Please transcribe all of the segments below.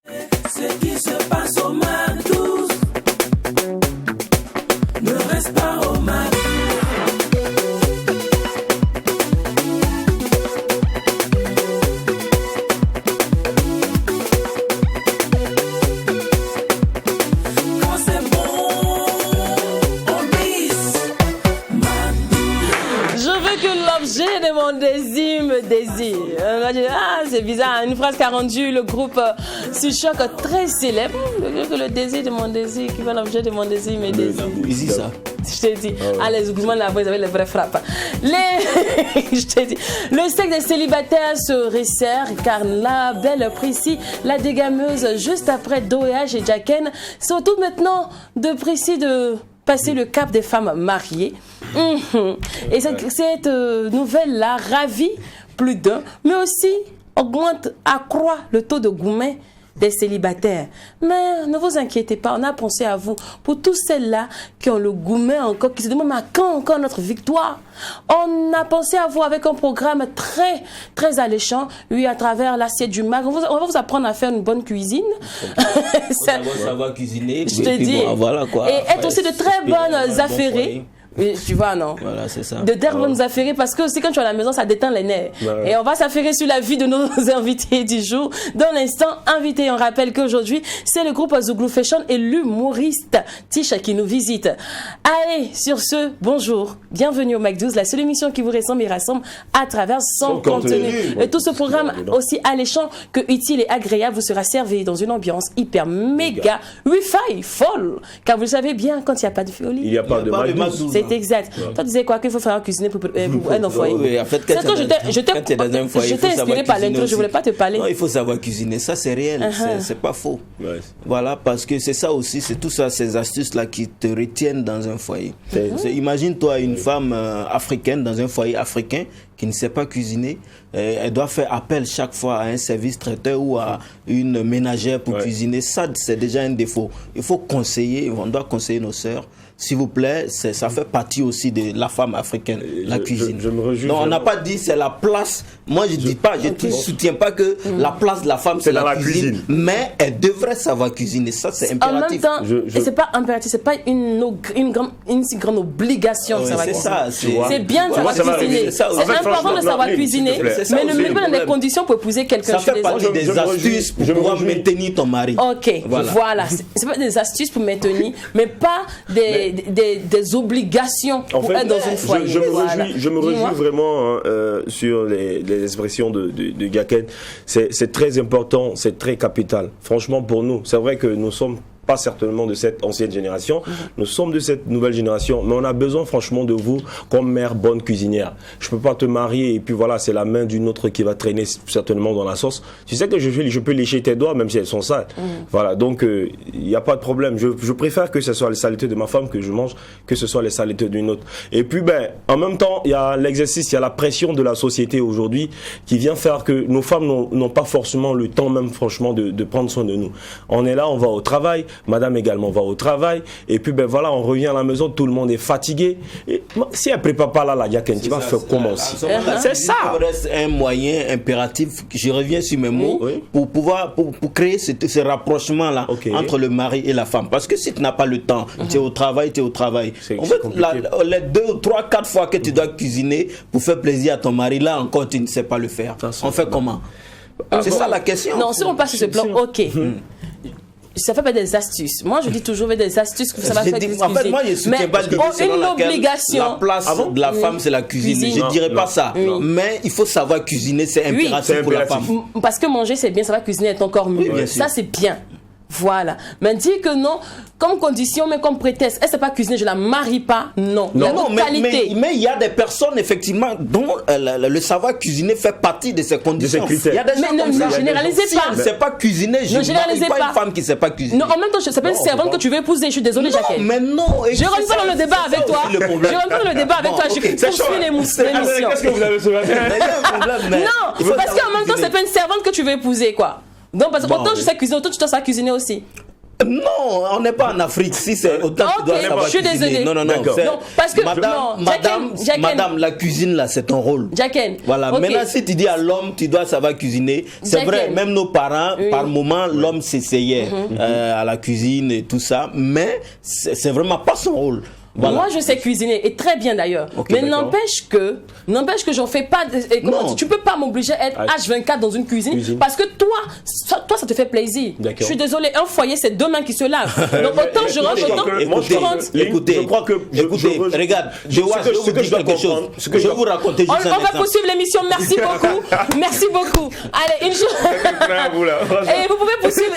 Ce qui se passe au MAC12 ne reste pas au MAC. Quand c'est bon, on glisse. Je veux que l'objet de mon désir me désire. Ah, c'est bizarre. Une phrase qu'a rendue le groupe Suchoc très célèbre. Le désir de mon désir, qui va l'objet de mon désir me désire. Easy ça. Je t'ai dit. Ah, les occupants de la voix, ils avaient les vraies frappes. Je t'ai dit. Le steak des célibataires se resserre car la belle Prissy, la dégameuse, juste après Doéage et Jacken, se retrouve maintenant de Prissy de passer le cap des femmes mariées. Et cette nouvelle-là ravit plus d'un, mais aussi accroît le taux de gourmet des célibataires. Mais ne vous inquiétez pas, on a pensé à vous. Pour tous celles-là qui ont le gourmet encore, qui se demandent à quand encore notre victoire, on a pensé à vous avec un programme très, très alléchant, oui, à travers l'assiette du MAC. On va vous apprendre à faire une bonne cuisine. Savoir cuisiner. Je te dis. Bon, voilà quoi. Et être aussi de très bonnes affairées. Oui, tu vois, non? Voilà, c'est ça. De termes nous affairer, parce que aussi quand tu es à la maison, ça déteint les nerfs. Et on va s'affairer sur la vie de nos invités du jour. Dans l'instant, invité, on rappelle qu'aujourd'hui, c'est le groupe Zouglou Fashion et l'humoriste Ticha qui nous visite. Allez, sur ce, bonjour. Bienvenue au MAC12, la seule émission qui vous ressemble et rassemble à travers son contenu. Et tout ce programme aussi alléchant que utile et agréable vous sera servi dans une ambiance hyper méga Wi-Fi folle. Car vous le savez bien, quand il n'y a pas de folie, il n'y a pas de MAC12. C'est exact. Toi, tu disais quoi? Qu'il faut faire cuisiner pour un foyer. Oui, en fait, quand je t'ai inspiré par l'intro, je ne voulais pas te parler. Non, il faut savoir cuisiner. Ça, c'est réel. C'est pas faux. Voilà, parce que c'est ça aussi, c'est tout ça, ces astuces-là qui te retiennent dans un foyer. Imagine-toi une femme africaine dans un foyer africain qui ne sait pas cuisiner. Elle doit faire appel chaque fois à un service traiteur ou à une ménagère pour cuisiner. Ça, c'est déjà un défaut. Il faut conseiller, on doit conseiller nos sœurs. S'il vous plaît, ça fait partie aussi de la femme africaine, la cuisine. Donc on n'a pas dit c'est la place. Moi je dis pas, je ne soutiens pas que la place de la femme c'est la cuisine, mais elle devrait savoir cuisiner. Ça c'est impératif. En même temps, c'est pas impératif, c'est pas une si grande obligation de savoir cuisiner. C'est bien de savoir cuisiner. C'est important de savoir cuisiner, mais ne mets pas dans des conditions pour épouser quelqu'un. Ça fait partie des astuces pour pouvoir maintenir ton mari. Ok, voilà. C'est pas des astuces pour maintenir, mais pas des obligations pour être dans une foyer. Je me réjouis vraiment sur les expressions de Gaken. C'est très important, c'est très capital. Franchement, pour nous, c'est vrai que nous sommes pas certainement de cette ancienne génération, nous sommes de cette nouvelle génération, mais on a besoin franchement de vous comme mère bonne cuisinière. Je peux pas te marier et puis voilà, c'est la main d'une autre qui va traîner certainement dans la sauce. Tu sais que je peux lécher tes doigts même si elles sont sales. Voilà, donc il n'y a pas de problème. Je préfère que ce soit les saletés de ma femme que je mange que ce soit les saletés d'une autre. Et puis en même temps, il y a l'exercice, il y a la pression de la société aujourd'hui qui vient faire que nos femmes n'ont pas forcément le temps même franchement de prendre soin de nous. On est là, on va au travail, madame également va au travail, et puis voilà, on revient à la maison, tout le monde est fatigué. Et si elle prépare pas là, Yaken, tu vas faire comment aussi? C'est ça. Il reste un moyen impératif, je reviens sur mes mots, pour pouvoir pour créer ce rapprochement-là entre le mari et la femme. Parce que si tu n'as pas le temps, tu es au travail, En fait, les 2, 3, 4 fois que tu dois cuisiner pour faire plaisir à ton mari, là encore, tu ne sais pas le faire. On fait comment? C'est ça la question. Non, si on passe sur ce plan, ok. Ça fait pas des astuces. Moi, je dis toujours des astuces que ça va faire cuisiner. En fait, moi, je soutiens pas une obligation. La place de la femme, c'est la cuisine. Je dirais pas ça. Mais il faut savoir cuisiner, c'est impératif pour la femme. Parce que manger, c'est bien, ça va cuisiner est encore mieux. Ça, c'est bien. Voilà. Mais dire que non, comme condition, mais comme prétexte, elle ne sait pas cuisiner, je ne la marie pas, non. Il y a d'autres qualités. Mais il y a des personnes, effectivement, dont le savoir cuisiner fait partie de ces conditions. Il y a des gens comme ça. Ne généralisez pas. Si elle ne sait pas cuisiner, je ne marie pas une femme qui ne sait pas cuisiner. Non, en même temps, c'est pas une servante que tu veux épouser, je suis désolée, Jacques. Non, mais non. Je ne rentre pas dans le débat avec toi. Je rentre pas dans le débat avec toi, je poursuis l'émission. Qu'est-ce que vous avez ce matin? Non, parce qu'en même temps, c'est pas une servante que tu veux épouser, quoi. Donc, parce que autant je sais cuisiner, autant tu dois savoir cuisiner aussi. Non, on n'est pas en Afrique. Si c'est autant que tu dois savoir je suis cuisiner. désolée. Non. Non, parce que Madame, la cuisine là, c'est ton rôle. Jacken. Voilà. Okay. Maintenant, si tu dis à l'homme, tu dois savoir cuisiner. C'est vrai, même nos parents, par moment, l'homme s'essayait à la cuisine et tout ça, mais c'est vraiment pas son rôle. Voilà. Moi, je sais cuisiner et très bien d'ailleurs. Mais n'empêche que j'en fais pas. Tu peux pas m'obliger à être H24 dans une cuisine. Parce que toi, ça te fait plaisir. Je suis désolée, un foyer, c'est deux mains qui se lavent. Donc autant je rentre, Écoutez, regarde, je vous dis quelque chose. Je vais vous raconter juste un exemple. On va poursuivre l'émission. Merci beaucoup. Merci beaucoup. Allez, une chose. Et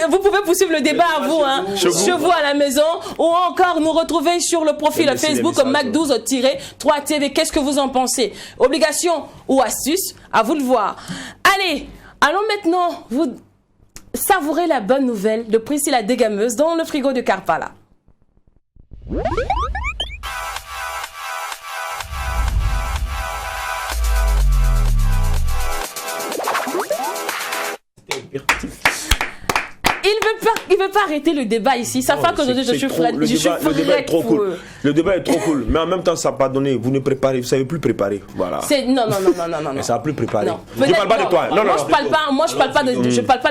vous pouvez poursuivre le débat à vous, chez vous à la maison, ou encore nous retrouver sur le profil Facebook Mac12-3TV. Qu'est-ce que vous en pensez? Obligation ou astuce? À vous de voir. Allez, allons maintenant vous savourer la bonne nouvelle de Priscille la dégameuse dans le frigo de Karpala. Il veut pas arrêter le débat ici. Ça fait qu'aujourd'hui je suis frette. Le débat est trop cool. Le débat est trop cool. Mais en même temps, ça n'a pas donné. Vous ne préparez, vous savez plus préparer. Voilà. Non. Mais ça n'a plus préparé. Je ne parle pas de toi. Moi, je parle pas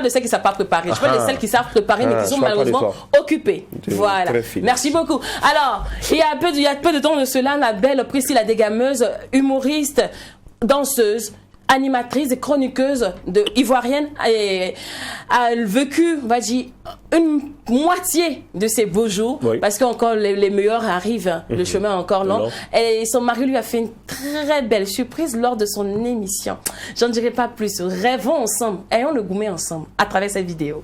de celles qui ne savent pas préparer. Je parle de celles qui savent préparer, mais qui sont malheureusement occupées. Voilà. Merci beaucoup. Alors, il y a peu de temps de cela, la belle Priscille la dégameuse, humoriste, danseuse, animatrice et chroniqueuse ivoirienne, a vécu, on va dire, une moitié de ses beaux jours, parce qu'encore les meilleurs arrivent, le chemin est encore long. Et son mari lui a fait une très belle surprise lors de son émission. J'en dirai pas plus. Rêvons ensemble, ayons le gourmet ensemble à travers cette vidéo.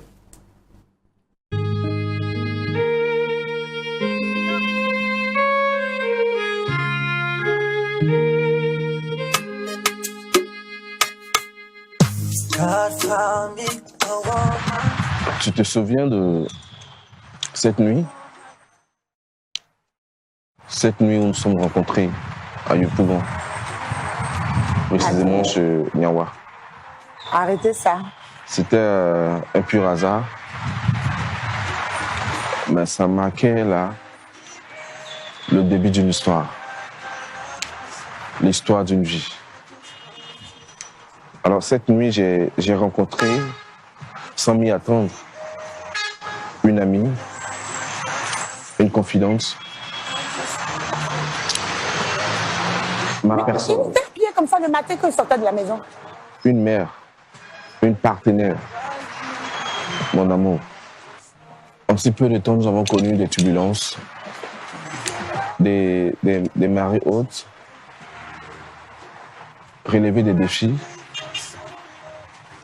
Tu te souviens de cette nuit? Cette nuit où nous sommes rencontrés à Yopougon, précisément chez Niawa. Arrêtez ça. C'était un pur hasard, mais ça marquait là le début d'une histoire, l'histoire d'une vie. Alors cette nuit, j'ai rencontré, sans m'y attendre, une amie, une confidente, ma personne. Il était habillé comme ça le matin quand il sortait de la maison. Une mère, une partenaire, mon amour. En si peu de temps, nous avons connu des turbulences, des marées hautes, relevé des défis.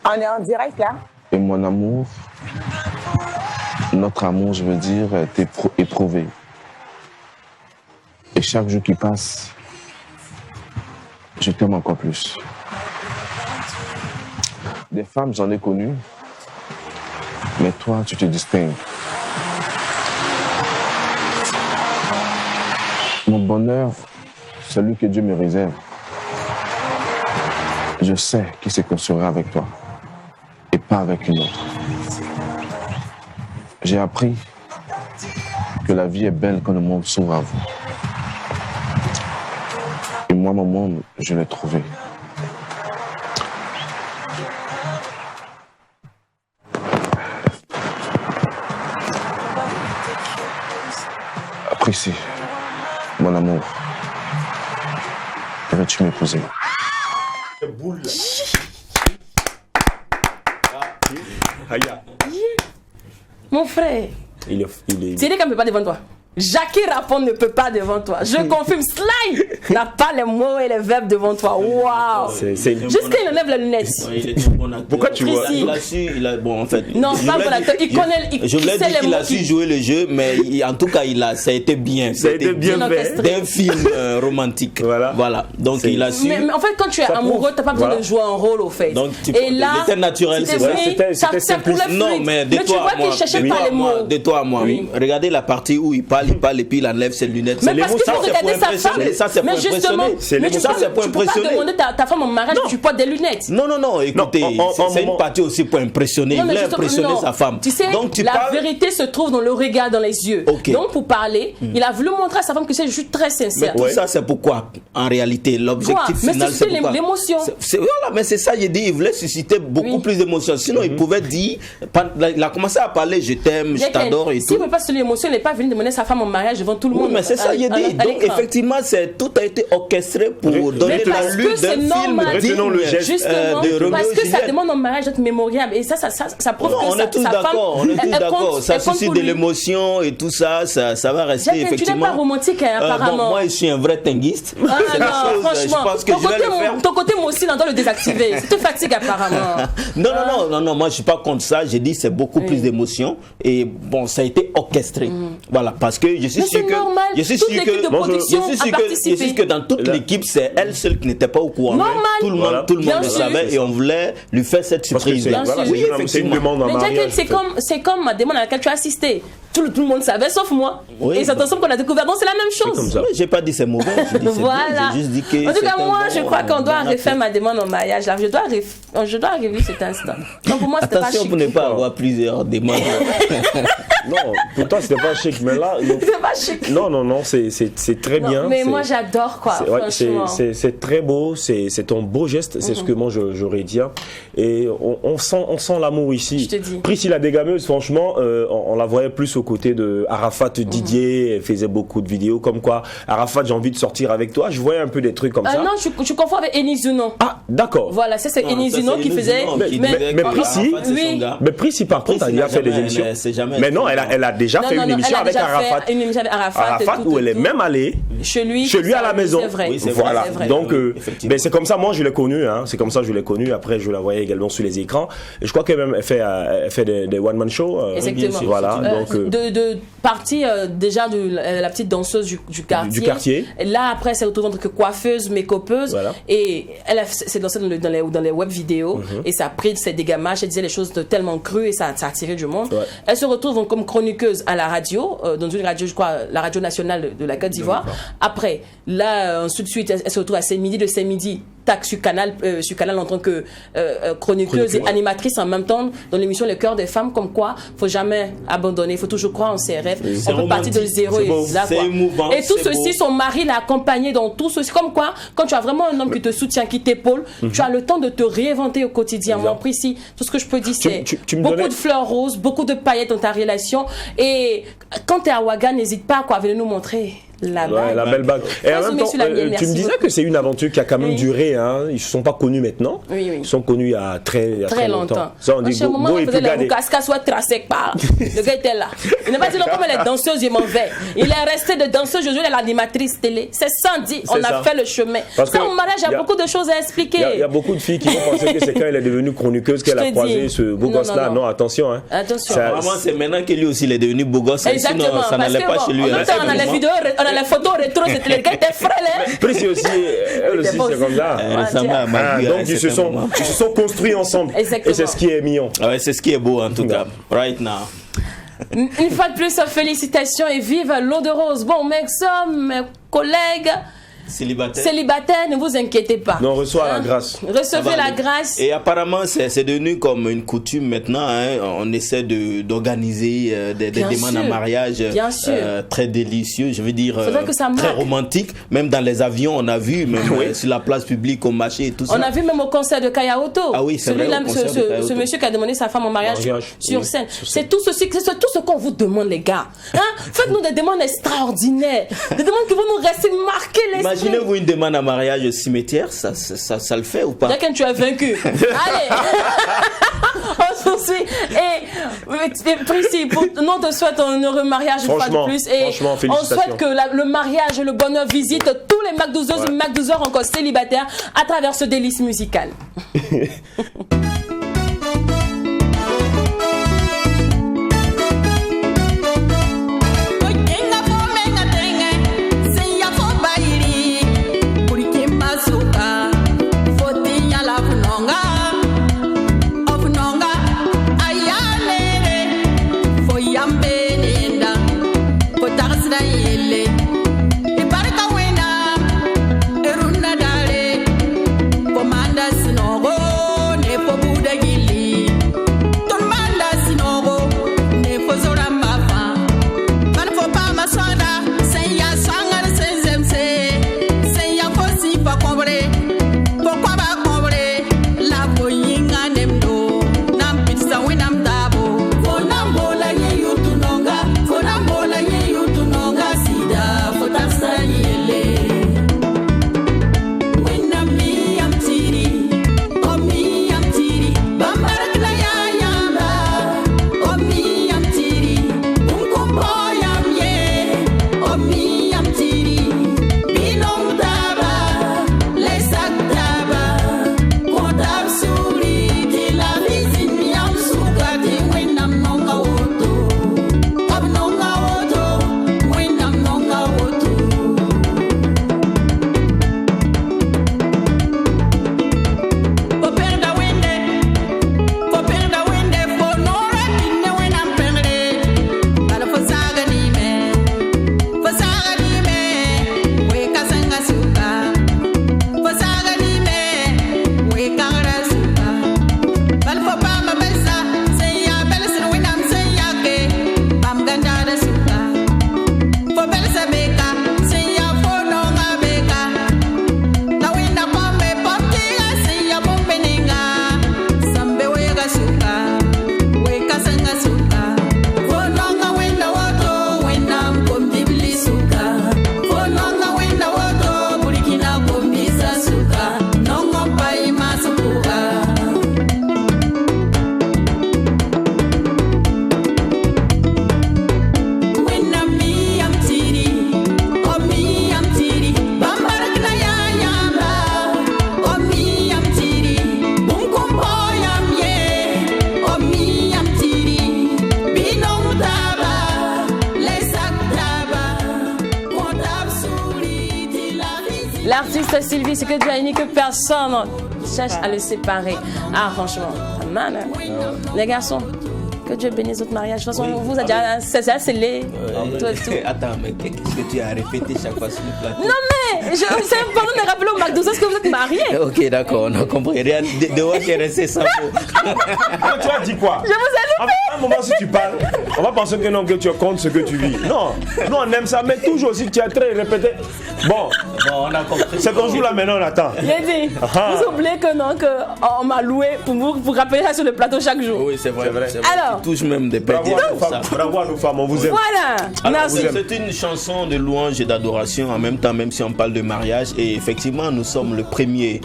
On est en direct là. Et mon amour, notre amour, je veux dire, est éprouvé. Et chaque jour qui passe, je t'aime encore plus. Des femmes, j'en ai connues, mais toi, tu te distingues. Mon bonheur, celui que Dieu me réserve, je sais qu'il se construira avec toi et pas avec une autre. J'ai appris que la vie est belle quand le monde s'ouvre à vous. Et moi, mon monde, je l'ai trouvé. Apprécie, mon amour. Veux-tu m'épouser? Mon frère, il est... Sénéca ne peut pas devant toi. Jackie Rapon ne peut pas devant toi. Je confirme, Sly n'a pas les mots et les verbes devant toi. Waouh! Jusqu'à il enlève les lunettes. Pourquoi tu vois? Il a su, bon en fait. Non, c'est pas bon acteur. Il connaît, je voulais dire qu'il a su jouer le jeu, mais en tout cas, ça a été bien. Ça a été bien fait. D'un film romantique. Voilà. Donc il a su. Mais en fait, quand tu es amoureux, tu n'as pas besoin de jouer un rôle au fait. Donc et là, c'était naturel, c'est vrai. C'était simple. Non, mais de toi à moi. Mais tu vois qu'il cherchait pas les mots. De toi à moi. Regardez la partie où il parle. il parle et puis il enlève ses lunettes. Mais parce qu'il faut regarder sa femme. Ça, c'est pour Mais justement, impressionner. mais Ça, c'est pour tu peux pas impressionner. demander ta femme en mariage, tu portes des lunettes. Non, écoutez, c'est une partie aussi pour impressionner. Non, Il mais voulait justement, impressionner non. sa femme. Tu sais, donc, la vérité se trouve dans le regard, dans les yeux. Ok. Donc, pour parler, il a voulu montrer à sa femme que c'est juste très sincère. Mais tout ça, c'est pourquoi, en réalité, l'objectif Mais final, c'est pourquoi. l'émotion. Voilà, mais c'est ça, j'ai dit, il voulait susciter beaucoup plus d'émotions. Sinon, il pouvait dire, il a commencé à parler, je t'aime, je t'adore et tout. S'il ne veut pas sur l'émotion, il n'est pas venu demander sa femme en mariage devant tout le monde. Mais c'est ça, j'ai dit. Donc, effectivement, tout a été orchestré pour donner la lutte d'un film Retenons le geste de Roméo parce et que ça Juliette. demande en mariage d'être mémoriable. Et ça prouve Non, que on est tous sa femme, d'accord, on est tous d'accord. Ça elle compte suscite pour de lui. l'émotion et tout ça, ça va rester Jacques, effectivement. tu n'es pas romantique, hein, apparemment. Bon, moi, je suis un vrai tinguiste. Ah C'est la non, chose, franchement, je pense que je vais le faire. ton côté moi aussi, on doit le désactiver. C'est te fatigue apparemment. Non, moi je suis pas contre ça. J'ai dit c'est beaucoup plus d'émotion et bon, ça a été orchestré. Voilà, parce que je suis Mais sûr c'est que normal. je suis Toute sûr l'équipe de que production je suis a participé. sûr que dans toute l'équipe, c'est elle seule qui n'était pas au courant. Normal. Tout le Voilà. monde Bien le sûr. savait et on voulait lui faire cette Parce que surprise. c'est Bien voilà, sûr. Oui, c'est une effectivement. demande en Mais mariage. Jacques, c'est comme ma demande à laquelle tu as assisté. Tout le monde savait, sauf moi. Oui, et c'est ensemble qu'on a découvert. Donc c'est la même chose. comme ça. Mais j'ai pas dit c'est mauvais. J'ai dit c'est Voilà. bien, j'ai juste dit que En tout cas, c'est un moi, bon- je crois qu'on doit bon refaire acte. ma demande en mariage. Là, je dois revivre cet instant. Donc pour moi, c'était pas Attention chic. pour ne pas avoir plusieurs demandes. Non, pour toi, c'était pas chic, mais là. C'est pas chic. Non, c'est très Non, bien. mais c'est- moi, j'adore quoi. Ouais, Franchement. c'est très beau, c'est un beau geste, c'est ce que moi j'aurais dit. Et on sent l'amour ici. Je te dis. Priscilla Dégameuse, franchement, on la voyait plus aux côtés de Arafat Didier, elle faisait beaucoup de vidéos comme quoi Arafat, j'ai envie de sortir avec toi. Je voyais un peu des trucs comme ça. Non, je confonds avec Enis Zuno. Ah, d'accord. Voilà, ça c'est Non, Enis ça, Zuno c'est qui Enis faisait. Zuno qui mais disait que Priscilla, Arafat, c'est oui. son gars. Mais Prissi, par contre, Prissi elle a n'a fait des jamais- émissions. c'est jamais- Mais non, elle a déjà fait une émission elle a avec déjà Arafat. fait une émission avec Arafat. Où elle est même allée chez lui à la maison. C'est vrai. Oui, c'est Voilà. C'est vrai. Donc, Oui, effectivement. ben, c'est comme ça, moi, je l'ai connue. Hein. C'est comme ça que je l'ai connue. Après, je la voyais également sur les écrans. Et je crois qu'elle même elle fait des one-man shows. Exactement. Voilà. Donc, de partie déjà de la petite danseuse du quartier. Du quartier. Et là, après, c'est autour que coiffeuse, make-upeuse. Voilà. Et elle s'est dansée dans les web vidéos. Et ça a pris ses dégamages. Elle disait les choses tellement crues et ça a attiré du monde. Ouais. Elle se retrouve comme chroniqueuse à la radio, dans une radio, je crois, la radio nationale de la Côte d'Ivoire. Après, là, ensuite, elle se retrouve à Saint-Midi, de Saint-Midi, tac, sur Canal en tant que chroniqueuse et animatrice en même temps dans l'émission Le Cœur des Femmes, comme quoi, faut jamais abandonner, il faut toujours croire en ses rêves. C'est On peut partir de romantique, zéro c'est et beau, là, c'est quoi. émouvant, Et tout c'est ceci, beau. son mari l'a accompagné dans tout ceci. Comme quoi, quand tu as vraiment un homme qui te soutient, qui t'épaule, tu as le temps de te réinventer au quotidien. Moi, ici, tout ce que je peux dire, c'est tu me beaucoup donnais- de fleurs roses, beaucoup de paillettes dans ta relation. Et quand tu es à Ouaga, n'hésite pas à venir nous montrer la ouais, la bague. belle bague. Et en Vas-y, même temps, monsieur Lamiel, tu merci me disais beaucoup. que c'est une aventure qui a quand même Oui. duré. Hein. Ils ne se sont pas connus maintenant. Oui, oui. Ils sont connus il y a très longtemps. Ça, on dit Chez moment, Go on et faisait puis la Gadé. cascade soit tracée par. Le gars était là. Il n'a pas dit non, comme elle est danseuse, je m'en vais. Il est resté de danseuse, aujourd'hui, elle est l'animatrice télé. C'est sans dit, on C'est a ça. fait le chemin. Parce Ça, que au mariage, il y a y a- beaucoup de choses à expliquer. Il y a beaucoup de filles qui vont penser que c'est quand elle est devenue chroniqueuse qu'elle Je a te croisé dis. ce beau Non, gosse-là. non, Non, non. attention. Hein. Attention. Ça- Vraiment, c'est maintenant que lui aussi il est devenu beau gosse. Exactement. Sinon, ça Parce n'allait que pas bon, chez lui. en hein. même temps, on a les vidéos, on a les photos rétro, c'était le gars était frêle, hein. Prissi aussi, elle aussi, pas c'est aussi. comme ça. Elle ressemble à Ah, Magui à donc un ils se certain sont moment. construits ensemble. Exactement. Et c'est ce qui est mignon. Ah ouais, c'est ce qui est beau en tout cas. Right now. Une fois de plus, félicitations et vive l'eau de rose. Bon, mes hommes, mes collègues célibataires, ne vous inquiétez pas. Non, on reçoit la grâce. Ça Recevez va la aller. grâce. Et apparemment, c'est devenu comme une coutume maintenant. Hein. On essaie d'organiser des Bien demandes sûr. en mariage Bien sûr. très délicieux. Je veux dire, Faudrait que ça très marque. romantique. Même dans les avions, on a vu, même sur la place publique, au marché et tout ça. On a vu même au concert de Kayaoto. Ah oui, c'est vrai, Celui-là, au concert de Kayaoto. ce monsieur qui a demandé sa femme en mariage sur oui, scène. sur scène. C'est tout ceci, c'est tout ce qu'on vous demande, les gars. Hein? Faites-nous des demandes extraordinaires. Des demandes qui vont nous rester marquées l'esprit. Imaginez-vous une demande en mariage au cimetière, ça le fait ou pas? Dès que tu as vaincu. Allez. On se poursuit. Et Prissi, nous te souhaitons un heureux mariage une fois de Franchement, plus. Et franchement, on félicitations. souhaite que le mariage et le bonheur visitent tous les McDouzeuses et McDouzeurs encore célibataires à travers ce délice musical. Ayalere, foi ambenenda, foi taxra L'artiste Sylvie, c'est que Dieu a uni que personne cherche à le séparer. Ah, franchement, man, hein. Les garçons, que Dieu bénisse votre mariage. De toute façon, vous avez déjà, c'est assez laid. Tout. Attends, mais qu'est-ce que tu as répété chaque fois sur le plateau? Non, mais c'est important de rappeler au McDo, est-ce que vous êtes mariés? Ok, d'accord, on a compris. Rien de moi qui est resté sans mot. Tu as dit quoi? Je vous ai loupé. À un moment, si tu parles, on va penser que non, que tu comptes ce que tu vis. Non, nous on aime ça, mais toujours si tu as très répété. Bon, on a compris. c'est ton jour là maintenant, on attend. Il a dit, vous oubliez que non, qu'on m'a loué pour rappeler ça sur le plateau chaque jour. Oui, c'est vrai. Alors, tu touches même des petits. Bravo à nos femmes, on vous aime. Voilà, merci. C'est une chanson de louange et d'adoration en même temps, même si on parle de mariage. Et effectivement, nous sommes le 1er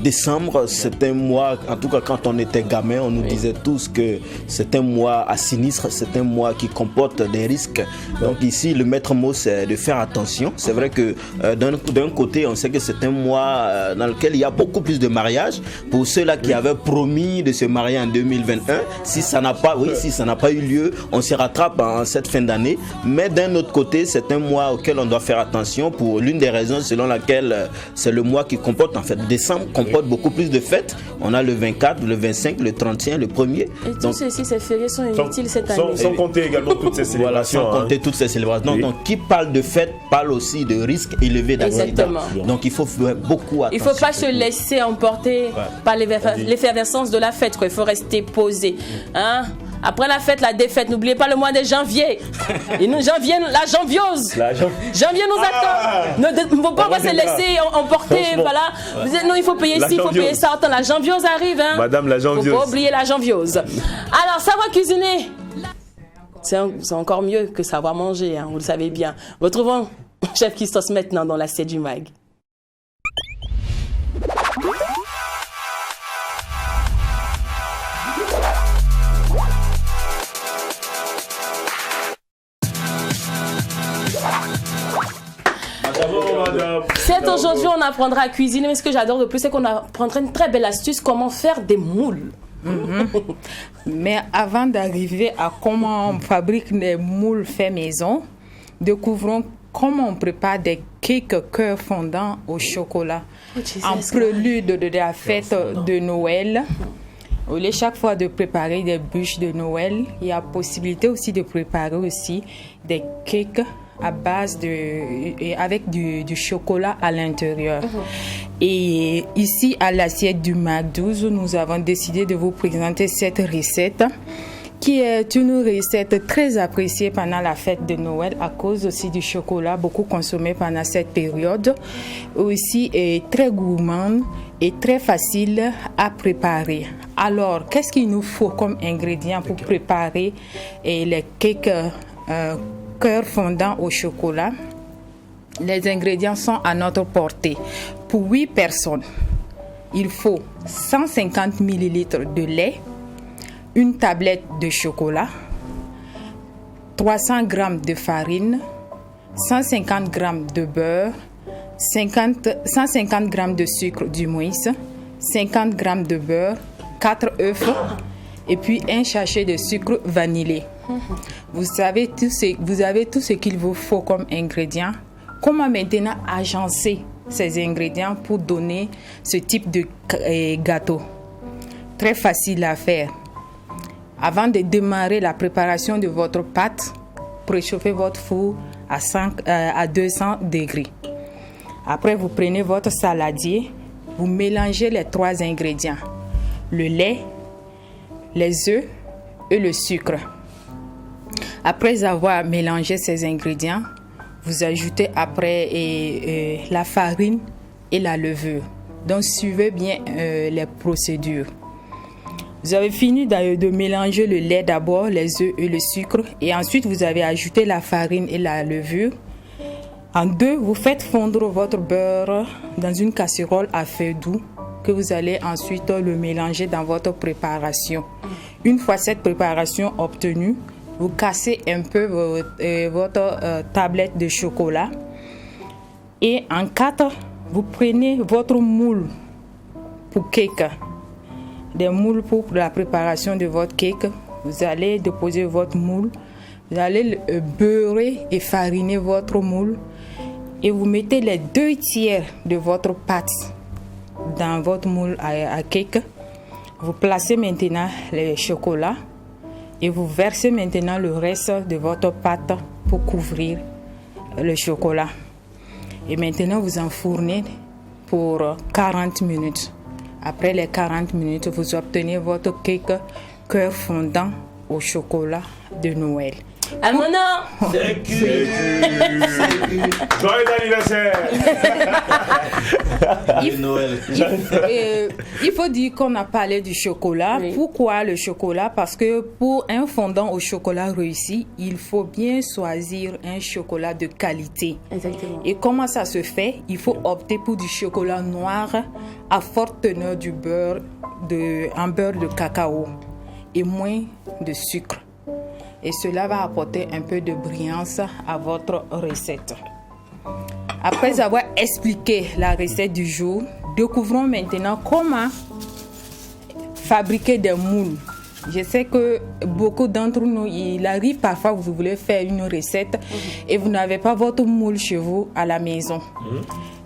décembre. C'est un mois, en tout cas quand on était gamin, on nous disait tous que c'est un mois à sinistre, c'est un mois qui comporte des risques. Donc ici, le maître mot, c'est de faire attention. C'est vrai que d'un côté, on sait que c'est un mois dans lequel il y a beaucoup plus de mariages. Pour ceux-là qui avaient promis de se marier en 2021, si ça n'a pas eu lieu, on se rattrape en cette fin d'année. Mais d'un autre côté, c'est un mois auquel on doit faire attention pour l'une des raisons selon laquelle c'est le mois qui comporte, en fait, décembre comporte beaucoup plus de fêtes. On a le 24, le 25, le 31, le 1er. Et tous ces fériés sont inutiles cette année. Sans compter également toutes ces célébrations. Voilà, sans compter toutes ces célébrations. Oui. Donc, qui parle de fêtes parle aussi de risques élevés d'accident. Donc, il faut faire beaucoup attention. Il ne faut pas se laisser emporter par l'effervescence de la fête. Quoi. Il faut rester posé. Hein? Après la fête, la défaite, n'oubliez pas le mois de janvier. Et nous, la janviose. Janvier nous attend. Il ne faut pas se laisser emporter. Voilà. Vous dites, non, il faut payer ci, il faut payer ça. Attends, la janviose arrive. Hein? Madame la janviose. Il ne faut pas oublier la janviose. Alors, savoir cuisiner, c'est encore mieux que savoir manger. Hein, vous le savez bien. Retrouvons Chef Christos maintenant dans l'assiette du MAG. C'est aujourd'hui on apprendra à cuisiner, mais ce que j'adore le plus, c'est qu'on apprendra une très belle astuce, comment faire des moules. Mais avant d'arriver à comment on fabrique des moules faits maison, découvrons comment on prépare des cakes cœur fondant au chocolat en prélude de la fête de Noël. Au lieu chaque fois de préparer des bûches de Noël, il y a possibilité aussi de préparer aussi des cakes à base avec du chocolat à l'intérieur. Et ici à l'assiette du MAG 12, nous avons décidé de vous présenter cette recette qui est une recette très appréciée pendant la fête de Noël à cause aussi du chocolat beaucoup consommé pendant cette période. Aussi est très gourmande et très facile à préparer. Alors, qu'est-ce qu'il nous faut comme ingrédients pour préparer les cakes cœur fondant au chocolat? Les ingrédients sont à notre portée. Pour 8 personnes, il faut 150 ml de lait, une tablette de chocolat, 300 g de farine, 150 g de beurre, 150 g de sucre du maïs, 50 g de beurre, 4 œufs et puis un sachet de sucre vanillé. Vous avez tout ce qu'il vous faut comme ingrédients. Comment maintenant agencer ces ingrédients pour donner ce type de gâteau? Très facile à faire. Avant de démarrer la préparation de votre pâte, préchauffez votre four à 200 degrés. Après, vous prenez votre saladier, vous mélangez les 3 ingrédients, le lait, les œufs et le sucre. Après avoir mélangé ces ingrédients, vous ajoutez après la farine et la levure. Donc, suivez bien les procédures. Vous avez fini de mélanger le lait d'abord, les œufs et le sucre. Et ensuite, vous avez ajouté la farine et la levure. En deux, vous faites fondre votre beurre dans une casserole à feu doux que vous allez ensuite le mélanger dans votre préparation. Une fois cette préparation obtenue, vous cassez un peu votre tablette de chocolat. Et en 4, vous prenez votre moule pour cake. Des moules pour la préparation de votre cake. Vous allez déposer votre moule. Vous allez beurrer et fariner votre moule. et vous mettez les 2 tiers de votre pâte dans votre moule à cake. Vous placez maintenant le chocolat et vous versez maintenant le reste de votre pâte pour couvrir le chocolat. Et maintenant, vous enfournez pour 40 minutes. Après les 40 minutes, vous obtenez votre cake cœur fondant au chocolat de Noël. Almona. Joyeux anniversaire. Il faut dire qu'on a parlé du chocolat. Oui. Pourquoi le chocolat? Parce que pour un fondant au chocolat réussi, il faut bien choisir un chocolat de qualité. Exactement. Et comment ça se fait? Il faut opter pour du chocolat noir à forte teneur en beurre de cacao et moins de sucre. Et cela va apporter un peu de brillance à votre recette. Après avoir expliqué la recette du jour, découvrons maintenant comment fabriquer des moules. Je sais que beaucoup d'entre nous, il arrive parfois que vous voulez faire une recette et vous n'avez pas votre moule chez vous à la maison.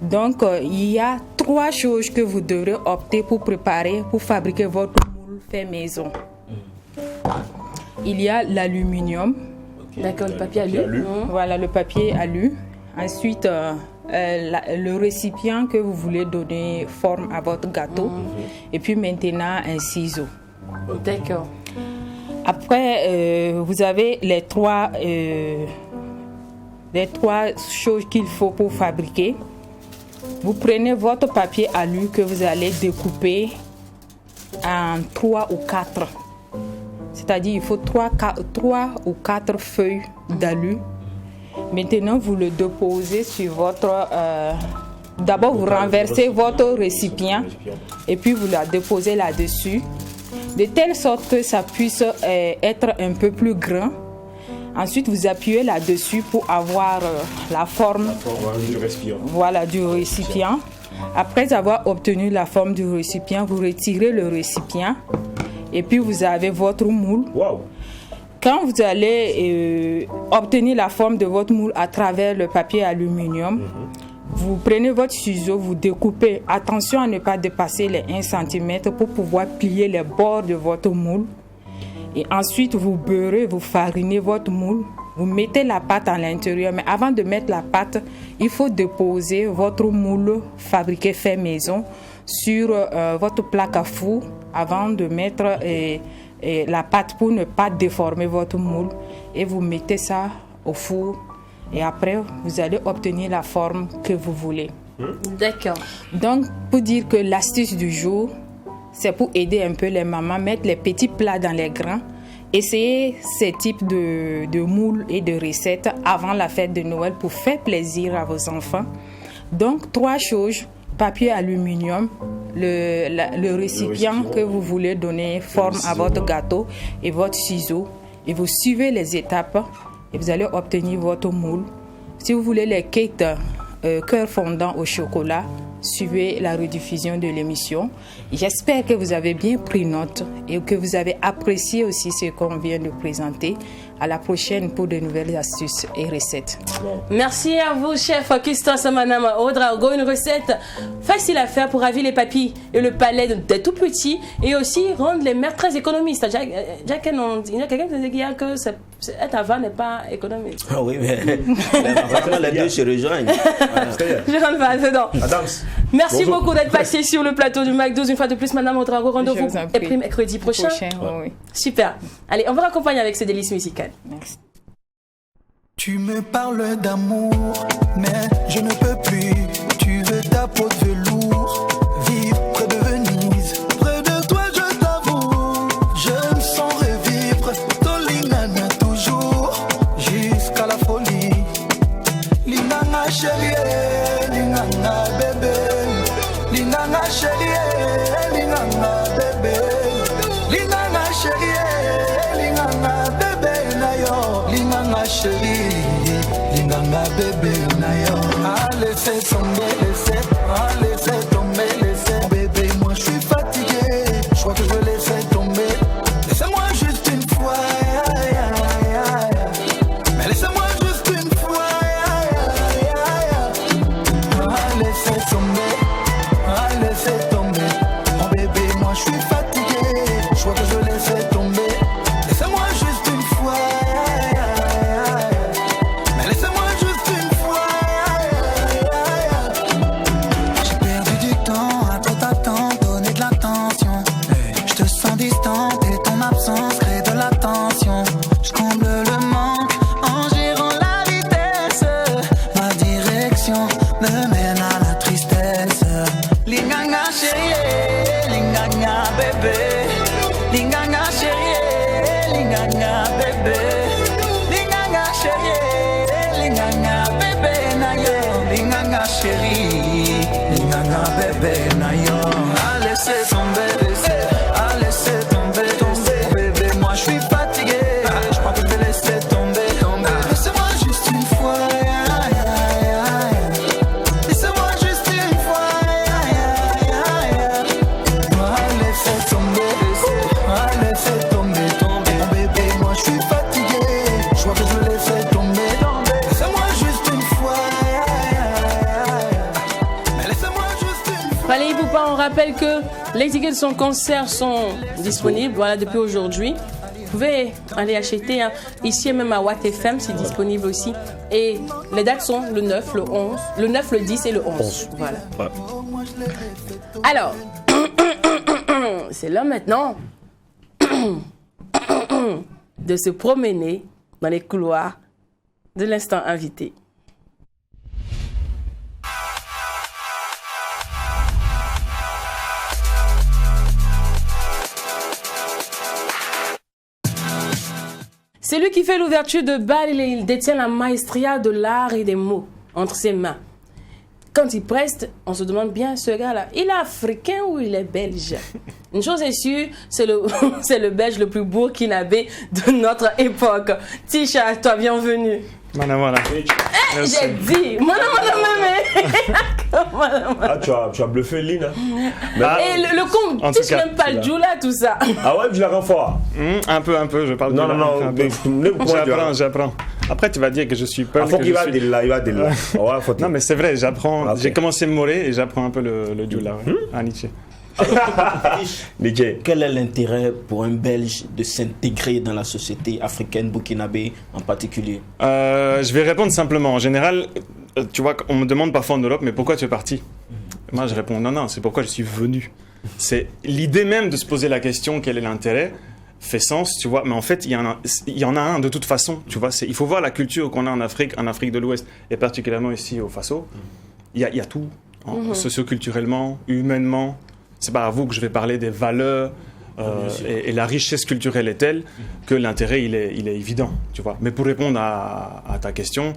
Donc, il y a 3 choses que vous devrez opter pour préparer, pour fabriquer votre moule fait maison. Il y a l'aluminium. D'accord, le papier alu. Voilà, le papier alu. Ensuite, le récipient que vous voulez donner forme à votre gâteau. Et puis maintenant, un ciseau. D'accord. Après, vous avez les 3 choses qu'il faut pour fabriquer. Vous prenez votre papier alu que vous allez découper en 3 ou 4. C'est-à-dire il faut 3 ou 4 feuilles d'alu. Maintenant, vous le déposez sur votre... D'abord, vous renversez votre récipient et puis vous la déposez là-dessus, de telle sorte que ça puisse être un peu plus grand. Ensuite, vous appuyez là-dessus pour avoir la forme Du récipient. Voilà, du récipient. Après avoir obtenu la forme du récipient, vous retirez le récipient et puis vous avez votre moule. Wow. Quand vous allez obtenir la forme de votre moule à travers le papier aluminium, vous prenez votre ciseau, vous découpez. Attention à ne pas dépasser les 1 cm pour pouvoir plier les bords de votre moule. Et ensuite, vous beurrez, vous farinez votre moule. Vous mettez la pâte à l'intérieur. Mais avant de mettre la pâte, il faut déposer votre moule fabriqué fait maison sur votre plaque à four avant de mettre la pâte pour ne pas déformer votre moule. Et vous mettez ça au four. Et après, vous allez obtenir la forme que vous voulez. D'accord. Donc, pour dire que l'astuce du jour, c'est pour aider un peu les mamans à mettre les petits plats dans les grands. Essayez ces types de moules et de recettes avant la fête de Noël pour faire plaisir à vos enfants. Donc, 3 choses. Papier aluminium, le récipient que vous voulez donner forme à votre gâteau et votre ciseau. Et vous suivez les étapes et vous allez obtenir votre moule. Si vous voulez les cakes cœur fondant au chocolat, suivez la rediffusion de l'émission. J'espère que vous avez bien pris note et que vous avez apprécié aussi ce qu'on vient de présenter. À la prochaine pour de nouvelles astuces et recettes. Merci à vous, chef Christos Manama Odrago. Une recette facile à faire pour ravir les papilles et le palais des tout petits et aussi rendre les mères très économistes. Il y a quelqu'un qui dit que être avant n'est pas économique. Ah oui, mais maintenant les deux se rejoignent. Je rentre pas dedans. Adams. Merci Bonjour. beaucoup d'être passé sur le plateau du McDo. Une fois de plus, Madame Odrago, rendez-vous Je vous en prie. et puis mercredi prochain. Oui. Super. Allez, on va accompagner avec ce délice musical. Merci. Tu me parles d'amour, mais je ne peux plus. Tu veux ta peau de velours, vivre près de Venise. Près de toi, je t'avoue, je me sens revivre. Tolingana toujours, jusqu'à la folie. Lingana chérie, lingana bébé. Lingana chérie, lingana bébé. Lingana chérie, lingana bébé nayo. Lingana chérie, lingana bébé nayo. Ah, laissez tomber, laissez tomber, laissez. Bébé, moi je suis fatigué, je crois que je vais laisser tomber. Laissez-moi juste une fois, mais laissez-moi juste une fois, bébé. Linganga chérie, linganga bébé na yo. Linganga chérie, linganga bébé na yo. Ah, laissez tomber, laissez tomber, tomber. Bébé, moi je suis fatigué. Je crois que je vais laisser tomber, tomber. Laissez-moi juste une fois. Laissez-moi juste une fois. Laissez tomber, tomber. Bébé, moi je suis fatigué. Je crois que je vais laisser tomber, tomber. Laissez-moi juste une fois. Laissez-moi juste une fois. Fallait pas, on rappelle que les tickets de son concert sont disponibles, voilà, depuis aujourd'hui. Vous pouvez aller acheter, hein. Ici même à Watt FM, c'est disponible aussi. Et les dates sont le 9, le 11, le 9, le 10 et le 11. Voilà. Ouais. Alors, c'est l'heure maintenant de se promener dans les couloirs de l'instant invité. C'est lui qui fait l'ouverture de bal, il détient la maestria de l'art et des mots entre ses mains. Quand il preste, on se demande bien, ce gars-là, il est africain ou il est belge? Une chose est sûre, c'est le belge le plus burkinabé de notre époque. Tisha, toi, bienvenue. Voilà. J'ai dit, Ah, tu as bluffé Lynn. Hein. Et le con, tu n'aimes pas le Djoula, tout ça. Ah ouais, tu la rends fort. Un peu, je parle non, de non, j'apprends. Après, tu vas dire que je suis pas. Il faut qu'il va de là, il va de là. Non, mais c'est vrai, j'apprends. Okay. J'ai commencé Moré et j'apprends un peu le Djoula, à Nietzsche. Quel est l'intérêt pour un Belge de s'intégrer dans la société africaine burkinabé en particulier? Je vais répondre simplement. En général, tu vois, on me demande parfois en Europe, mais pourquoi tu es parti? Moi, je réponds non, c'est pourquoi je suis venu. C'est l'idée même de se poser la question, quel est l'intérêt, fait sens, tu vois. Mais en fait, il y en a un de toute façon, tu vois. Il faut voir la culture qu'on a en Afrique de l'Ouest, et particulièrement ici au Faso. Il y a tout, hein, socioculturellement, humainement. C'est pas à vous que je vais parler des valeurs et la richesse culturelle est telle que l'intérêt il est évident, tu vois. Mais pour répondre à ta question,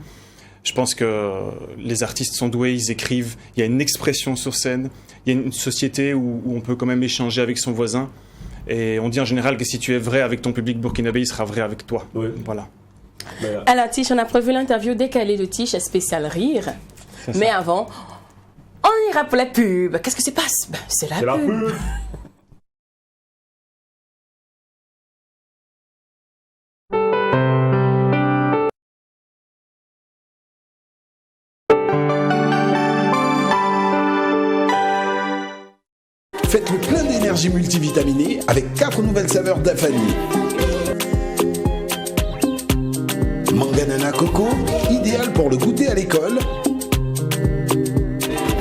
je pense que les artistes sont doués, ils écrivent, il y a une expression sur scène, il y a une société où on peut quand même échanger avec son voisin. Et on dit en général que si tu es vrai avec ton public burkinabé, il sera vrai avec toi. Oui. Voilà. Alors Tish, on a prévu l'interview décalée de Tish spécial rire. Mais avant, on ira pour la pub. Qu'est-ce que c'est passe? C'est la pub. Faites le plein d'énergie multivitaminée avec 4 nouvelles saveurs d'Afani. Manganana coco, idéal pour le goûter à l'école.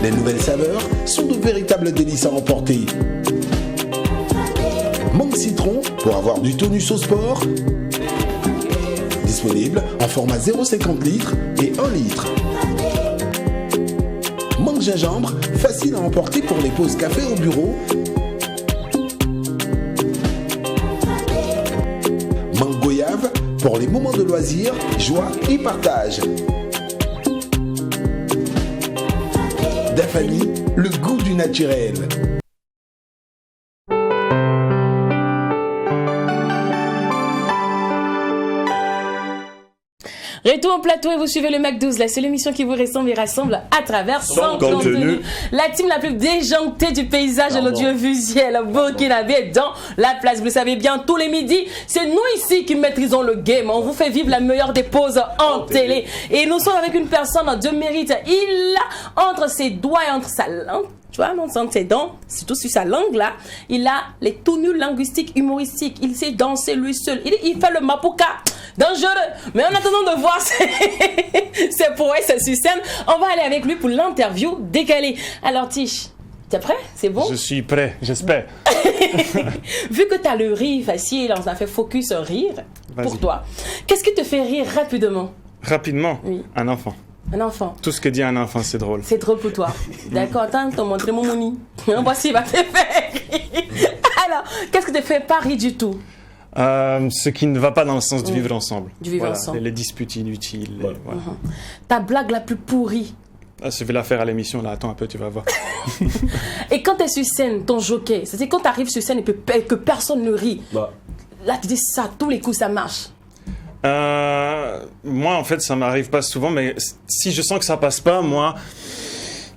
Les nouvelles saveurs sont de véritables délices à emporter. Mangue citron pour avoir du tonus au sport. Disponible en format 0,50 litres et 1 litre. Mangue gingembre, facile à emporter pour les pauses café au bureau. Mangue goyave pour les moments de loisirs, joie et partage. Dafani, le goût du naturel. Retour au plateau et vous suivez le Mac12. La seule émission qui vous ressemble et rassemble à travers son contenu. La team la plus déjantée du paysage de l'audiovisuel burkinabé dans la place. Vous le savez bien, tous les midis, c'est nous ici qui maîtrisons le game. On vous fait vivre la meilleure des pauses en télé. Et nous sommes avec une personne de mérite. Il a entre ses doigts et entre sa langue, tu vois, entre ses dents, surtout sur sa langue là, il a les tout nuls linguistiques, humoristiques. Il sait danser lui seul. Il fait le mapuka. Dangereux. Mais en attendant de voir ses prouesses sur scène, on va aller avec lui pour l'interview décalée. Alors Tish, t'es prêt? C'est bon? Je suis prêt, j'espère. Vu que t'as le rire facile, on a fait focus rire pour toi. Qu'est-ce qui te fait rire rapidement? Rapidement? Oui. Un enfant. Un enfant. Tout ce que dit un enfant, c'est drôle. C'est drôle pour toi. D'accord, attends, t'as montré mon moni. Voici, il va te faire rire. Alors, qu'est-ce que te fait pas rire du tout? Ce qui ne va pas dans le sens du vivre ensemble. Du vivre ensemble. Les disputes inutiles. Voilà. Ta blague la plus pourrie. Je vais la faire à l'émission, là. Attends un peu, tu vas voir. Et quand tu es sur scène, ton jockey, c'est-à-dire quand tu arrives sur scène et que personne ne rit, là tu dis ça, tous les coups ça marche. Moi, en fait, ça m'arrive pas souvent, mais si je sens que ça passe pas, moi,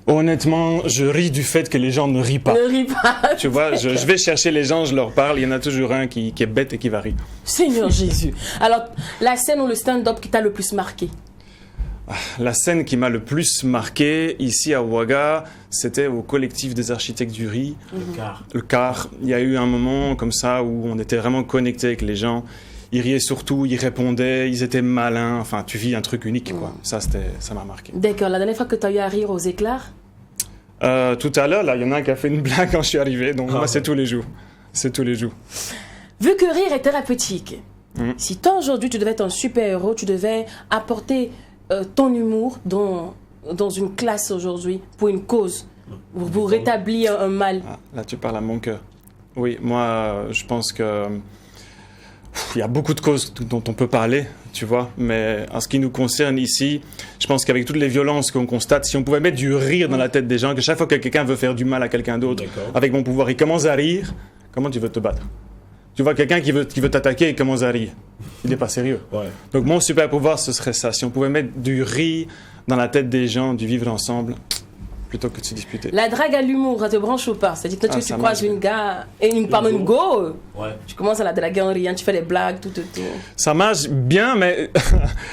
honnêtement, je ris du fait que les gens ne rient pas. Ne rient pas. Tu vois, je vais chercher les gens, je leur parle, il y en a toujours un qui est bête et qui va rire. Seigneur Jésus. Alors, la scène ou le stand-up qui t'a le plus marqué? La scène qui m'a le plus marqué ici à Ouaga, c'était au collectif des architectes du riz. Le CAR. Il y a eu un moment comme ça où on était vraiment connectés avec les gens. Ils riaient surtout, ils répondaient, ils étaient malins. Enfin, tu vis un truc unique, quoi. Ça m'a marqué. D'accord. La dernière fois que tu as eu à rire aux éclairs? Tout à l'heure, là, il y en a un qui a fait une blague quand je suis arrivé. Donc, moi, c'est tous les jours. C'est tous les jours. Vu que rire est thérapeutique, si toi, aujourd'hui, tu devais être un super-héros, tu devais apporter ton humour dans une classe aujourd'hui, pour une cause, pour rétablir un mal. Là, tu parles à mon cœur. Oui, moi, je pense que il y a beaucoup de causes dont on peut parler, tu vois, mais en ce qui nous concerne ici, je pense qu'avec toutes les violences qu'on constate, si on pouvait mettre du rire dans la tête des gens, que chaque fois que quelqu'un veut faire du mal à quelqu'un d'autre, avec mon pouvoir, il commence à rire, comment tu veux te battre? Tu vois quelqu'un qui veut t'attaquer et commence à rire. Il n'est pas sérieux. Donc mon super pouvoir, ce serait ça. Si on pouvait mettre du rire dans la tête des gens, du vivre ensemble, plutôt que de se disputer. La drague à l'humour, ça te branche ou pas? C'est-à-dire que tu croises une gars, une go, tu commences à la draguer en riant, tu fais des blagues, tout. Ça marche bien, mais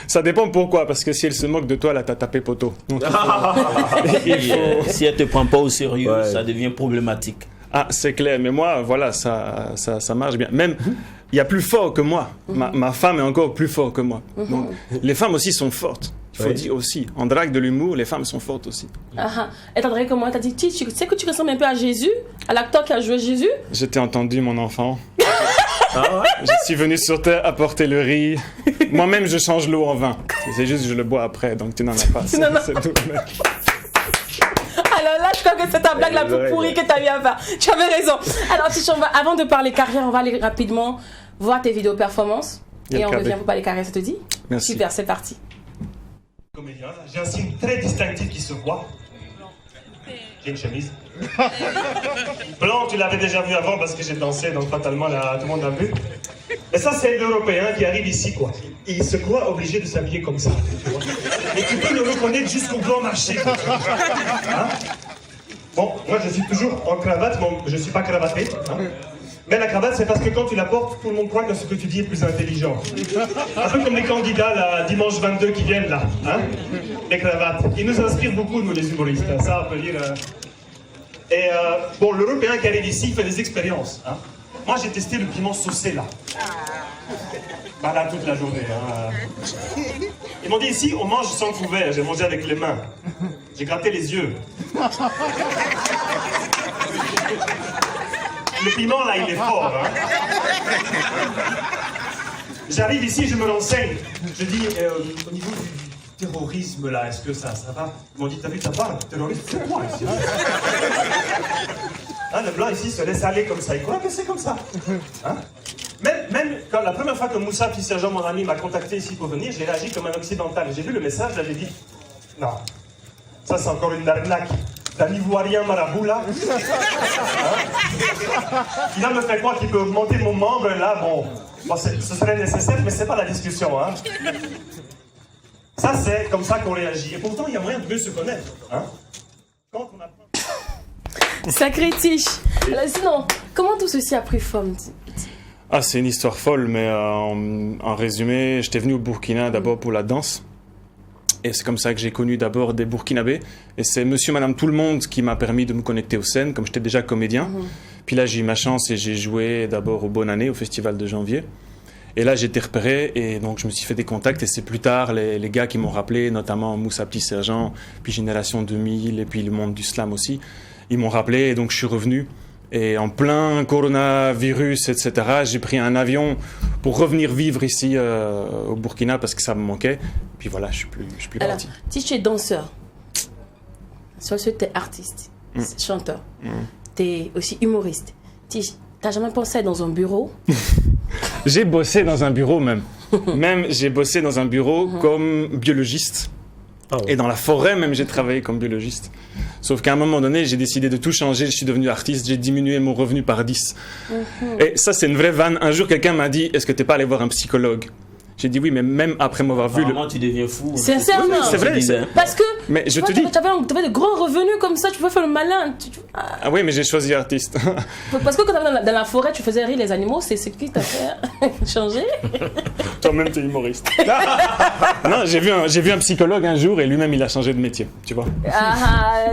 ça dépend pourquoi. Parce que si elle se moque de toi, là, t'as tapé poteau. Donc, si elle te prend pas au sérieux, ça devient problématique. Ah, c'est clair, mais moi, voilà, ça marche bien. Même, il y a plus fort que moi. Ma femme est encore plus forte que moi. Donc, les femmes aussi sont fortes. Il faut dire aussi. En drague de l'humour, les femmes sont fortes aussi. Et t'as dragué comment? T'as dit, tu sais que tu ressembles un peu à Jésus? À l'acteur qui a joué Jésus? Je t'ai entendu, mon enfant. Je suis venu sur terre apporter le riz. Moi-même, je change l'eau en vin. C'est juste que je le bois après, donc tu n'en as pas. C'est tout. Alors là, je crois que c'est ta blague la plus pourrie que tu as eu à faire. Tu avais raison. Alors, Tish, avant de parler carrière, on va aller rapidement voir tes vidéos performances. Et on revient pour parler carrière, ça te dit? Merci. Super, c'est parti. Comédien, j'ai un signe très distinctif qui se voit. J'ai une chemise. Blanc, tu l'avais déjà vu avant parce que j'ai dansé, donc fatalement, là, tout le monde l'a vu. Et ça, c'est l'Européen qui arrive ici, quoi. Il se croit obligé de s'habiller comme ça, tu vois. Et tu peux le reconnaître jusqu'au grand marché. Hein? Bon, moi, je suis toujours en cravate, mais je ne suis pas cravaté. Hein? Mais la cravate, c'est parce que quand tu la portes, tout le monde croit que ce que tu dis est plus intelligent. Un peu comme les candidats, là, dimanche 22 qui viennent, là. Hein? Les cravates. Ils nous inspirent beaucoup, nous, les humoristes. Ça, on peut dire... Et bon, l'Européen qui arrive ici fait des expériences. Hein. Moi, j'ai testé le piment saucé, là. Bah là, toute la journée. Hein. Ils m'ont dit, ici, on mange sans couvert. J'ai mangé avec les mains. J'ai gratté les yeux. Le piment, là, il est fort. Hein. J'arrive ici, je me renseigne. Je dis, au niveau du terrorisme, là, est-ce que ça va? Ils m'ont dit, t'as vu ta barbe? Terrorisme, c'est quoi ici? Hein, le blanc ici se laisse aller comme ça. Il croit que c'est comme ça. Hein? Même quand la première fois que Moussa Pisserjean, mon ami, m'a contacté ici pour venir, j'ai réagi comme un occidental. J'ai vu le message, là, j'ai dit, non, ça c'est encore une arnaque d'un ivoirien marabout, là. Hein? Il va me faire croire qu'il peut augmenter mon membre, là, bon ce serait nécessaire, mais c'est pas la discussion, hein. Ça, c'est comme ça qu'on réagit. Et pourtant, il y a moyen de mieux se connaître, hein. Quand on apprend... Sacré Tish. Sinon, comment tout ceci a pris forme? Ah, c'est une histoire folle, mais en résumé, j'étais venu au Burkina d'abord pour la danse. Et c'est comme ça que j'ai connu d'abord des Burkinabés. Et c'est monsieur, madame, tout le monde qui m'a permis de me connecter aux scènes, comme j'étais déjà comédien. Puis là, j'ai eu ma chance et j'ai joué d'abord au Bonne Année, au Festival de janvier. Et là, j'ai été repéré et donc je me suis fait des contacts. Et c'est plus tard les gars qui m'ont rappelé, notamment Moussa Pisserjean, puis Génération 2000 et puis le monde du slam aussi. Ils m'ont rappelé et donc je suis revenu. Et en plein coronavirus, etc., j'ai pris un avion pour revenir vivre ici au Burkina parce que ça me manquait. Puis voilà, je suis plus parti. Alors, si tu es danseur, soit tu es artiste, chanteur, tu es aussi humoriste. Tu n'as jamais pensé dans un bureau J'ai bossé dans un bureau même. J'ai bossé dans un bureau comme biologiste. Et dans la forêt même, j'ai travaillé comme biologiste. Sauf qu'à un moment donné, j'ai décidé de tout changer. Je suis devenu artiste, j'ai diminué mon revenu par 10. Et ça, c'est une vraie vanne. Un jour, quelqu'un m'a dit, est-ce que t'es pas allé voir un psychologue? J'ai dit oui, mais même après m'avoir vu... tu deviens fou. Sincèrement. C'est vrai. Parce que mais je te dis... Tu avais de gros revenus comme ça, tu pouvais faire le malin. Ah oui, mais j'ai choisi artiste. Parce que quand tu étais dans la forêt, tu faisais rire les animaux, c'est ce qui t'a fait changer. Toi-même, t'es humoriste. Non, j'ai vu un psychologue un jour et lui-même, il a changé de métier, tu vois.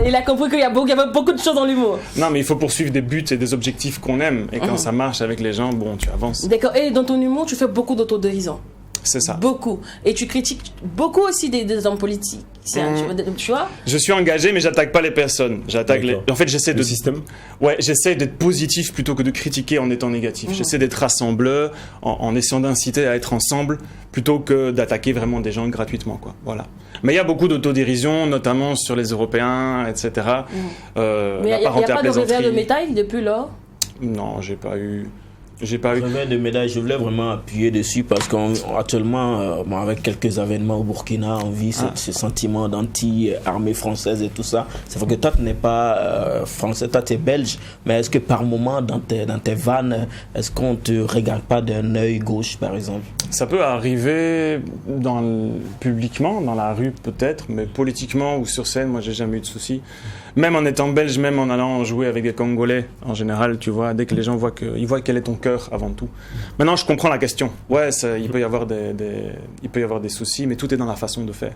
Il a compris qu'il y avait beaucoup de choses dans l'humour. Non, mais il faut poursuivre des buts et des objectifs qu'on aime. Et quand ça marche avec les gens, bon, tu avances. D'accord. Et dans ton humour, tu fais beaucoup d'autodérision. C'est ça. Beaucoup. Et tu critiques beaucoup aussi des hommes politiques. Tu vois? Je suis engagé, mais j'attaque pas les personnes. En fait, j'essaie de... système. Ouais, j'essaie d'être positif plutôt que de critiquer en étant négatif. J'essaie d'être rassembleur, en essayant d'inciter à être ensemble, plutôt que d'attaquer vraiment des gens gratuitement, quoi. Voilà. Mais il y a beaucoup d'autodérision, notamment sur les Européens, etc. Mais il n'y a pas de revers de médaille depuis lors? Non, j'ai pas eu... Revers de médaille, je voulais vraiment appuyer dessus parce qu'actuellement, avec quelques événements au Burkina, on vit ce sentiment d'anti-armée française et tout ça. C'est vrai que toi, tu n'es pas français, toi, tu es belge, mais est-ce que par moment, dans tes vannes, est-ce qu'on ne te regarde pas d'un œil gauche, par exemple? Ça peut arriver publiquement, dans la rue peut-être, mais politiquement ou sur scène, moi, j'ai jamais eu de soucis. Même en étant belge, même en allant jouer avec des Congolais, en général, tu vois, dès que les gens voient quel est ton cœur avant tout. Maintenant, je comprends la question. Ouais, il peut y avoir des soucis, mais tout est dans la façon de faire.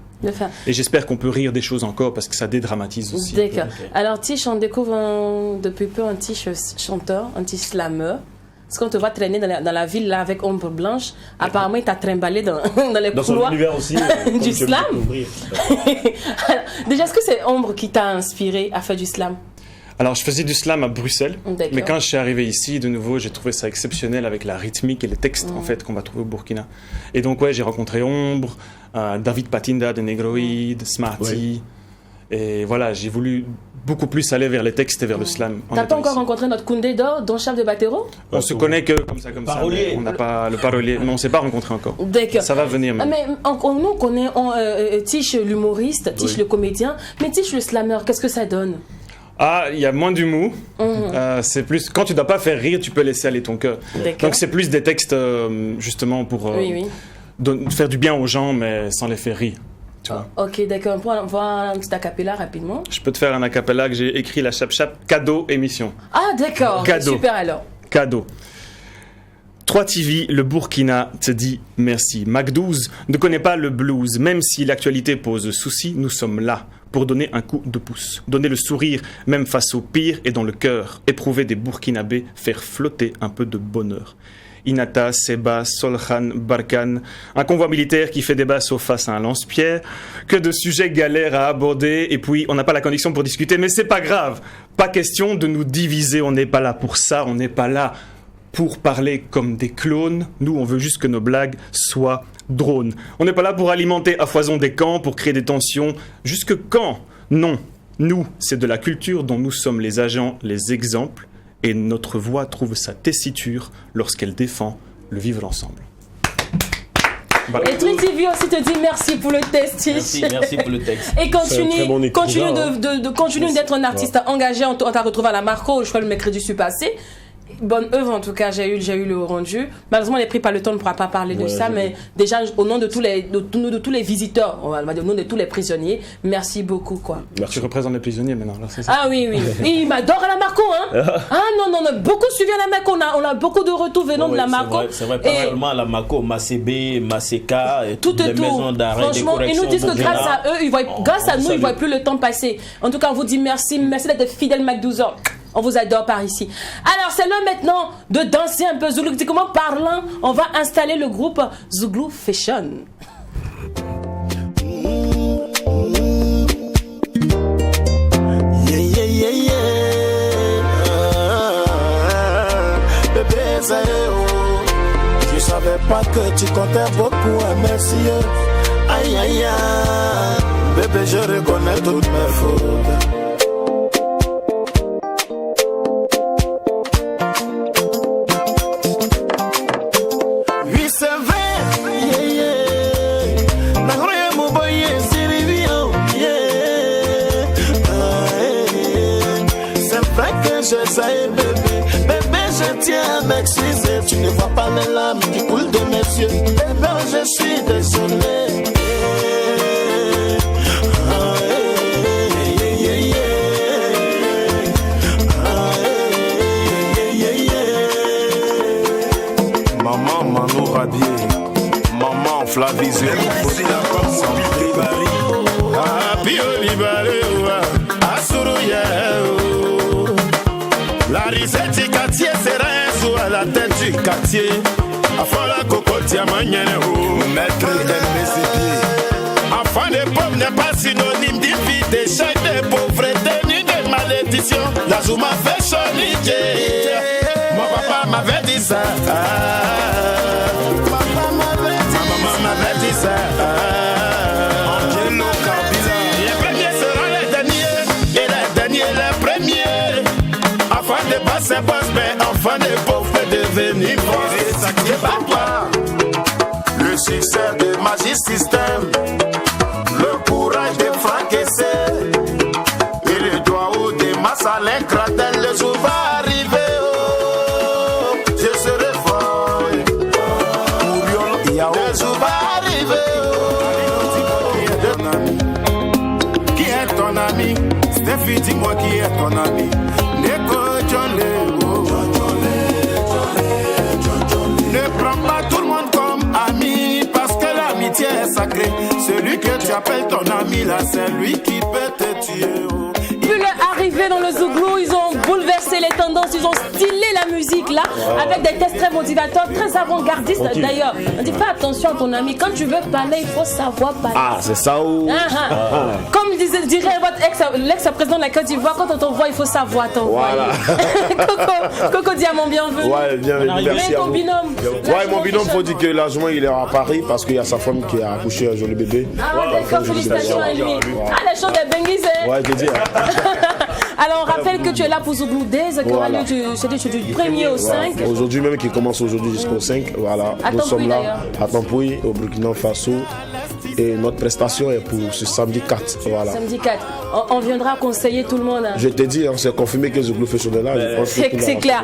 Et j'espère qu'on peut rire des choses encore parce que ça dédramatise aussi. D'accord. Alors, Tish, on découvre depuis peu un Tish chanteur, un Tish slammer. Parce qu'on te voit traîner dans la ville là avec ombre blanche. Apparemment, il t'a trimballé dans les couloirs. Dans son univers aussi, du slam. Alors, déjà, est-ce que c'est Ombre qui t'a inspiré à faire du slam? Alors, je faisais du slam à Bruxelles. Mais quand je suis arrivé ici, de nouveau, j'ai trouvé ça exceptionnel avec la rythmique et les textes en fait qu'on va trouver au Burkina. Et donc, ouais, j'ai rencontré Ombre, David Patinda de Negroid, Smarty. Et voilà, j'ai voulu beaucoup plus aller vers les textes et vers le slam. T'as pas encore rencontré notre Koundé d'or, Don Chef de Batero? On se connaît que comme ça. On n'a pas le parolier, mais on s'est pas rencontré encore. Ça va venir même. Mais nous on connaît Tish l'humoriste, Tish le comédien, mais Tish le slammer, qu'est-ce que ça donne? Ah, il y a moins d'humour. C'est plus quand tu dois pas faire rire, tu peux laisser aller ton cœur. Donc c'est plus des textes justement pour faire du bien aux gens, mais sans les faire rire. Ok, d'accord. On peut voir un petit acapella rapidement. Je peux te faire un acapella que j'ai écrit la chap-chap cadeau émission. Ah, d'accord. Cadeau. Super alors. Cadeau. 3 TV, le Burkina te dit merci. Mac 12 ne connaît pas le blues. Même si l'actualité pose souci, nous sommes là pour donner un coup de pouce. Donner le sourire, même face au pire et dans le cœur. Éprouver des Burkinabés, faire flotter un peu de bonheur. Inata, Seba, Solkhan, Barkhane, un convoi militaire qui fait débat sauf face à un lance-pierre, que de sujets galères à aborder, et puis on n'a pas la connexion pour discuter, mais c'est pas grave, pas question de nous diviser, on n'est pas là pour ça, on n'est pas là pour parler comme des clones, nous on veut juste que nos blagues soient drones. On n'est pas là pour alimenter à foison des camps, pour créer des tensions, jusque quand? Non, nous, c'est de la culture dont nous sommes les agents, les exemples, et notre voix trouve sa tessiture lorsqu'elle défend le vivre ensemble. Voilà. Et Tri TV aussi te dit merci pour le test. Merci pour le texte. Et continue d'être un artiste engagé. On t'a retrouvé à la Marco, je crois le mercredi passé. Bonne œuvre en tout cas, j'ai eu le rendu. Malheureusement, les prix pas le temps, on ne pourra pas parler de ça, mais déjà au nom de tous les visiteurs, on va dire au nom de tous les prisonniers, merci beaucoup quoi. Tu représentes les prisonniers maintenant, là, c'est ça. Ah oui. Et il m'adore à la Marco, hein. Non, beaucoup suivi à la Marco, on a beaucoup de retours venant de la Marco. C'est vrai, pas seulement à la Marco, Macébé, Maceka, et toutes les maisons d'arrêt. Franchement, ils nous disent que grâce à eux, grâce à nous, ils ne voient plus le temps passer. En tout cas, on vous dit merci d'être fidèle Mac 12 ans. On vous adore par ici. Alors, c'est l'heure maintenant de danser un peu zoulou-comment parlant. On va installer le groupe Zouglou Fashion. Bébé, ça y est, je savais pas que tu comptais beaucoup, merci. Aïe, aïe, aïe, bébé, je reconnais toutes mes fautes. je suis désolé. Maman Mano Rabier, maman Flavie la risette du quartier sera un jour à la tête du quartier. Afin la cocotte à manière maître MSP. Enfant de pauvre n'est pas synonyme d'invite d'échec, de pauvreté ni de malédiction. La joue m'a fait choniquer. Mon papa m'avait dit ça. Papa m'avait dit ça. Ma maman m'avait dit ça. Angelo Kabila. Les premiers seront les derniers. Et les derniers les premiers. Enfant de bas c'est boss, mais enfant de pauvre peut devenir boss. Ça qui est pas toi. Le succès de Magic System. Le courage de fracasser. Et le doigt haut des masses à l'écratel. Le jour va arriver. Oh, je serai fort. Le jour va arriver. Oh, qui est ton ami? Steffi, dis-moi qui est ton ami. Neko Johnny. Ne prends pas tout le monde comme ami, parce que l'amitié est sacrée. Celui que tu appelles ton ami là, c'est lui qui peut te tuer. Oh. Puis le arrivé dans le Zouglou, ils ont bouleversé les tendances, ils ont stylé la musique là, avec des textes très motivateurs, très avant-gardistes d'ailleurs. On dit fais attention à ton ami, quand tu veux parler, il faut savoir parler. Ah, c'est ça ou Comme dirait votre l'ex-président de la Côte d'Ivoire, quand on t'envoie, il faut savoir t'envoyer. Voilà. Coco Diamant, bienvenue. Ouais, bienvenue. Merci à ton vous. binôme. Ouais, mon binôme, faut dire que l'argent il est à Paris parce qu'il y a sa femme qui a accouché un joli bébé. Ah, d'accord, félicitations à lui. Ah, la chance des Benguis, hein. Ouais, je te dis. Alors, on rappelle que tu es là pour Zouglou Days, qui aura lieu du 1er au 5. Aujourd'hui même, qui commence aujourd'hui jusqu'au 5. Voilà. À Nous sommes Tampouy, là d'ailleurs. à Tampouy, au Burkina Faso. Et notre prestation est pour ce samedi 4. Voilà. Samedi 4. On viendra conseiller tout le monde. Hein. Je te dis, hein, c'est confirmé que Zouglou fait son là. C'est clair.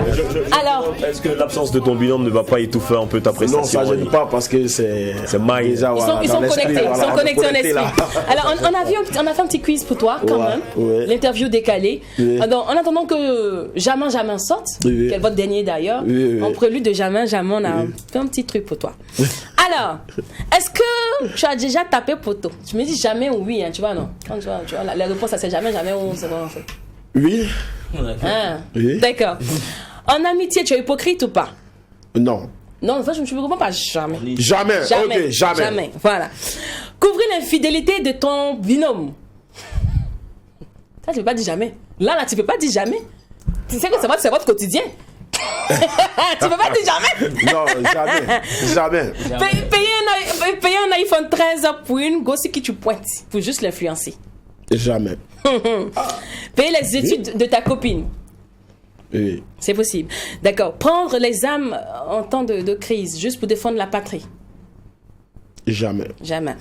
Alors, est-ce que l'absence de ton binôme ne va pas étouffer un peu ta prestation? Non, ça ne gêne pas parce que c'est maïs. Ils sont connectés, ils sont connectés en esprit. Alors, on a fait un petit quiz pour toi quand même. Ouais. L'interview décalée. Donc, en attendant que Jamin sorte, qui est votre dernier d'ailleurs, en prélude de Jamin, on a fait un petit truc pour toi. Alors, est-ce que tu as déjà tapé poteau? Tu me dis jamais ou oui, hein, tu vois, non? Quand tu vois la réponse, c'est jamais ou c'est bon en fait. Oui. Ah, Oui. d'accord. En amitié, tu es hypocrite ou pas? Non. Non, en fait, je ne me réponds pas jamais. Jamais. Jamais. Ok, jamais. Jamais. Voilà. Couvrir l'infidélité de ton binôme. Ça, tu ne peux pas dire jamais. Là, tu ne peux pas dire jamais. Tu sais que c'est votre quotidien. Tu ne peux pas dire jamais. Non, jamais. Jamais. Payer un iPhone 13 pour une gosse qui tu pointes pour juste l'influencer. Jamais. Payer les études de ta copine. Oui. C'est possible. D'accord. Prendre les âmes en temps de crise juste pour défendre la patrie. Jamais. Jamais.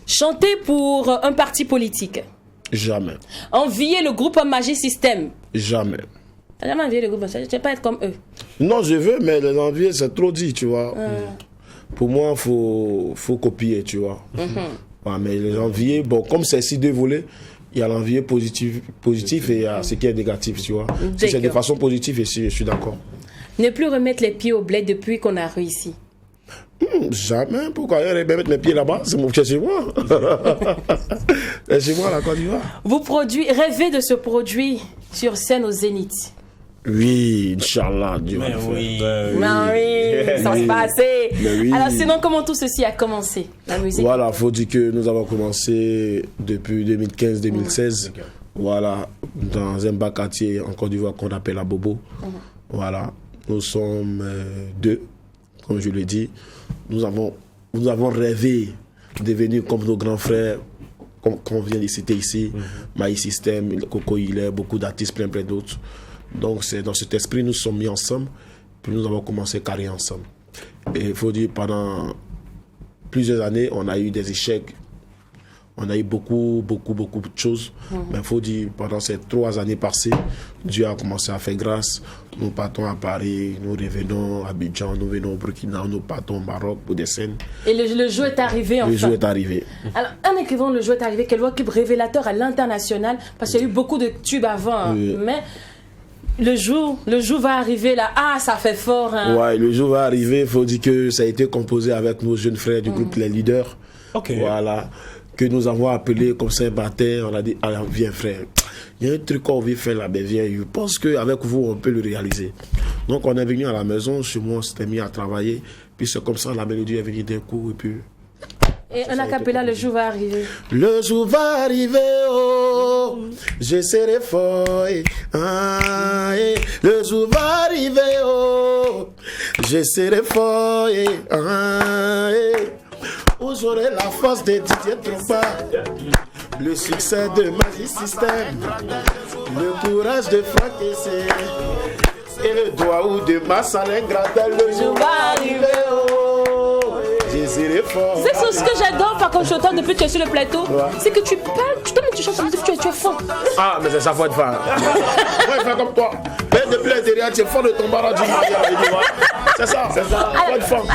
Chanter pour un parti politique. Jamais. Envier le groupe Magic System. Jamais. T'as jamais envié le groupe? Tu ne veux pas être comme eux. Non, je veux, mais les envier, c'est trop dit, tu vois. Pour moi, il faut copier, tu vois. Ouais, mais les envier, bon, comme c'est si deux volets, il y a l'envier positif et il y a ce qui est négatif, tu vois. Si c'est de façon positive, je suis d'accord. Ne plus remettre les pieds au bled depuis qu'on a réussi. Jamais. Pourquoi je vais mettre mes pieds là-bas? C'est chez moi. C'est chez moi, la Côte d'Ivoire. Rêvez de ce produit sur scène au Zénith. Oui, Inch'Allah, Dieu va le faire. Oui, ça se passait. Oui. Alors sinon, comment tout ceci a commencé, la musique? Voilà, il faut dire que nous avons commencé depuis 2015-2016. Voilà, dans un bas quartier en Côte d'Ivoire qu'on appelle la Bobo. Voilà, nous sommes deux, comme je l'ai dit. Nous avons rêvé de devenir comme nos grands frères, comme on vient de citer ici, Maïs System, Coco Hilaire, beaucoup d'artistes, plein d'autres. Donc c'est dans cet esprit nous sommes mis ensemble, puis nous avons commencé à carrer ensemble. Et il faut dire, pendant plusieurs années, on a eu des échecs. On a eu beaucoup de choses. Mais il faut dire, pendant ces 3 années passées, Dieu a commencé à faire grâce. Nous partons à Paris, nous revenons à Abidjan, nous venons au Burkina, nous partons au Maroc pour des scènes. Et le jeu est arrivé enfin. Le jeu est arrivé. Alors, un écrivain, le jeu est arrivé, quel clip révélateur à l'international, parce qu'il y a eu beaucoup de tubes avant, mais le jour va arriver là, ça fait fort. Hein. Ouais, le jour va arriver, il faut dire que ça a été composé avec nos jeunes frères du groupe Les Leaders. Voilà, que nous avons appelé comme ça un matin, on a dit, viens frère, il y a un truc qu'on veut faire là, ben viens, je pense qu'avec vous on peut le réaliser. Donc on est venu à la maison, chez moi on s'était mis à travailler, puis c'est comme ça la mélodie est venue d'un coup, et puis... Et un acapella, le jour va arriver. Le jour va arriver, oh, je serai fort. Le jour va arriver, oh, je serai fort. Où j'aurai la force de Didier Drogba, le succès de Magic System, le courage de Franck Essé et le doigt ou de Massalin Gradel. Le jour va arriver, oh, je serai fort. C'est ce que j'adore par contre, je t'entends depuis que tu es sur le plateau, c'est que tu parles, tu chantes, tu es fort. Ah, mais c'est ça, faut être fort. Faut être comme toi. Mais depuis l'intérieur, tu es fort de ton barrage du mariage. C'est ça, faut être fort.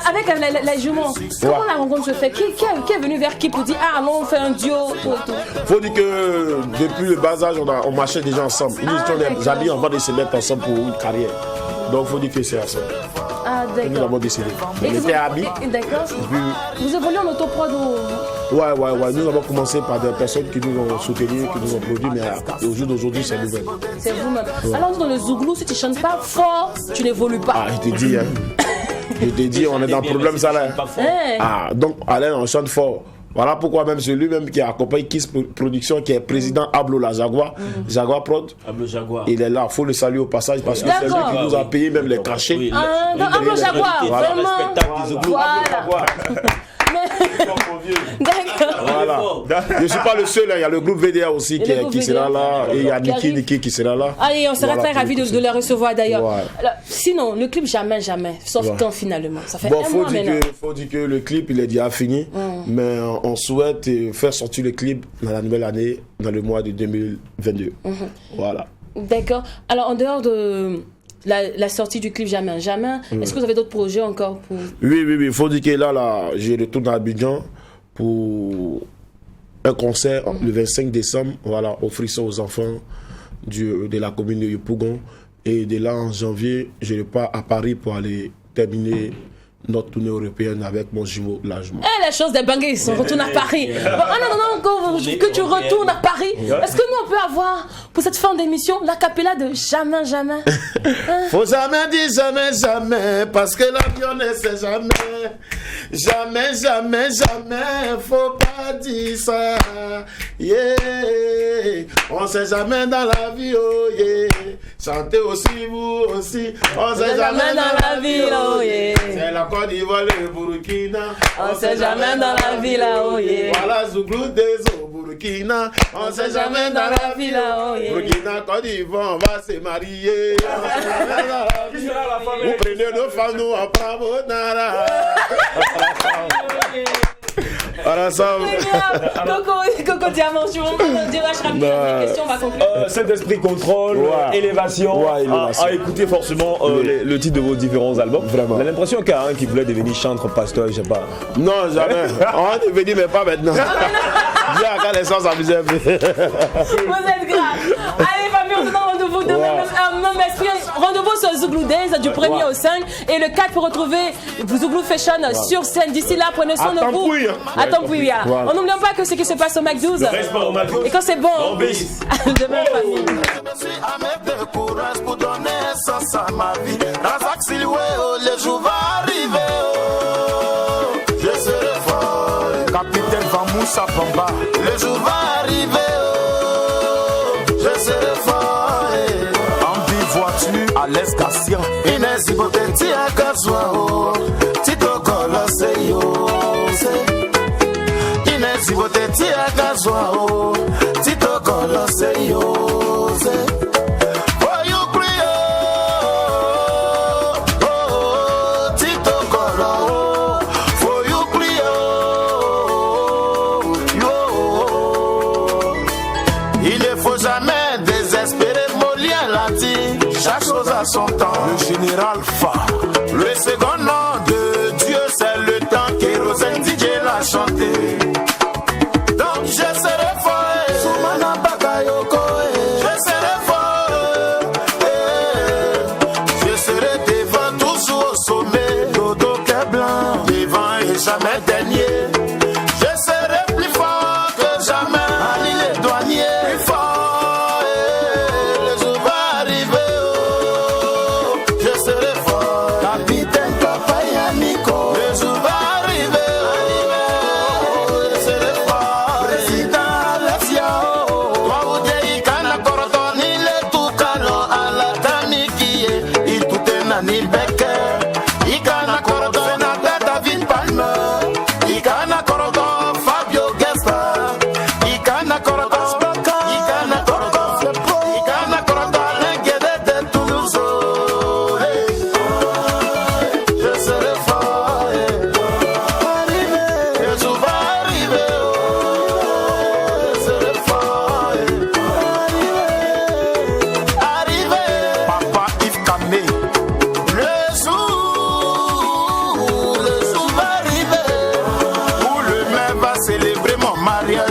Avec la jument, comment la rencontre se fait? Qui est venu vers qui pour dire non, on fait un duo? Faut dire que depuis le bas âge, on marchait déjà ensemble. Nous étions des amis avant de se mettre ensemble pour une carrière. Donc faut dire que c'est ça. D'accord. Nous avons décidé. On était amis. D'accord. Vous évoluez en autoprod ou... Ouais. Nous avons commencé par des personnes qui nous ont soutenus, qui nous ont produit, mais au jour d'aujourd'hui, c'est nous-mêmes. C'est vous-même. Ouais. Alors, dans le Zouglou, si tu chantes pas fort, tu n'évolues pas. Ah, je te dis, Je te dis, on est dans le problème salaire. Donc, Alain, on chante fort. Voilà pourquoi même c'est lui-même qui a accompagné Kiss Production, qui est président Ablo la Jaguar, Jaguar Prod. Ablo Jaguar. Il est là, il faut le saluer au passage parce que c'est lui qui nous a payé même les cachets. Donc Ablo Jaguar, vraiment. Voilà. D'accord. Voilà. Je ne suis pas le seul, il y a le groupe VDA aussi qui sera là, et il y a Niki qui sera là. Et on sera très ravis de les recevoir d'ailleurs. Sinon, le clip jamais, sauf quand finalement. Ça fait un mois maintenant. Faut dire que le clip il est déjà fini, mais on souhaite faire sortir le clip dans la nouvelle année, dans le mois de 2022. Voilà. D'accord. Alors en dehors de la sortie du clip Jamais, est-ce que vous avez d'autres projets encore pour... Oui, il faut dire que là, je retourne à Abidjan pour un concert le 25 décembre, voilà, offrir ça aux enfants de la commune de Yopougon. Et de là, en janvier, je repars à Paris pour aller terminer notre tournée européenne avec mon jumeau, la jumeau. La chance des Bangais, on retourne à Paris. Que tu retournes à Paris. Est-ce que nous, on peut avoir, pour cette fin d'émission, l'acapella de Jamais Faut jamais dire jamais, parce que l'avion ne sait jamais. Jamais, faut pas dire ça. Yeah. On sait jamais dans la vie, oh yeah. Chantez aussi, vous aussi. On sait jamais dans la vie, oh yeah. C'est la Côte d'Ivoire, le Burkina. On sait jamais dans la vie, là, oh yeah. Voilà, Zouglou des eaux, Burkina. On sait jamais dans la vie, là, oh yeah. Burkina, Côte d'Ivoire, on va se marier. Vous prenez nos femmes, nous en prenons nara. Voilà ça. Coco Diamant, je vous dirai rapidement question, on va conclure. Cet esprit contrôle, élévation, à écouter forcément le titre de vos différents albums. Vraiment. On a l'impression qu'il y a un qui voulait devenir chantre, pasteur, je sais pas. Non, jamais. On va devenir, mais pas maintenant. Dieu a qu'à l'essence s'amuser un peu. Vous êtes grave. Allez, Fabien, on se donne rendez-vous demain, même esprit. Rendez-vous sur Zouglou Days du 1er au 5 et le 4 pour retrouver Zouglou Fashion sur scène. D'ici là, prenez soin de vous. Attends, puis voilà. On n'oublie pas que ce qui se passe au Mac 12. Et quand c'est bon, demain, famille. De courage pour donner sens à ma vie. Razak Silwe, le jour va arriver. Je serai fort. Capitaine Vamoussa Bamba. Le jour va arriver. Je serai fort. En voiture à l'escassion. Inès Iboteti à Kazoua. Tito Golo Seyo. Inès Iboteti à Kazoua. Tito Golo Seyo. You son temps. Le général Fa. Le second nom de Dieu, c'est le temps qu'Érosène DJ l'a chanté. Donc je serai fort. Soumana Bakayoko. Je serai fort. Je serai devant, toujours au sommet. Dodo qu'est blanc. Devant et jamais dernier. Je serai plus fort que jamais. Ali les douaniers. Plus fort. Le jour va arriver. Oh. Je serai fort. Capitaine Papa Yamiko. Le jour va arriver. Je serai fort. Président Alexia. Toi ou Dei Kana Koroton. Il est tout canon à la Tamikie. Il tout est Nani Becker. Ikana Koroton. Sénateur David Palmer. Ikana Koroton. Fabio Gesta. Ikana Koroton. Ikana Koroton. Ikana Koroton. L'Inguédé de Toulouse. Je serai fort. Le jour va arriver. Je serai fort. Arrivé. Papa Yves Kamé. Le jour va arriver où le maire va célébrer mon mariage.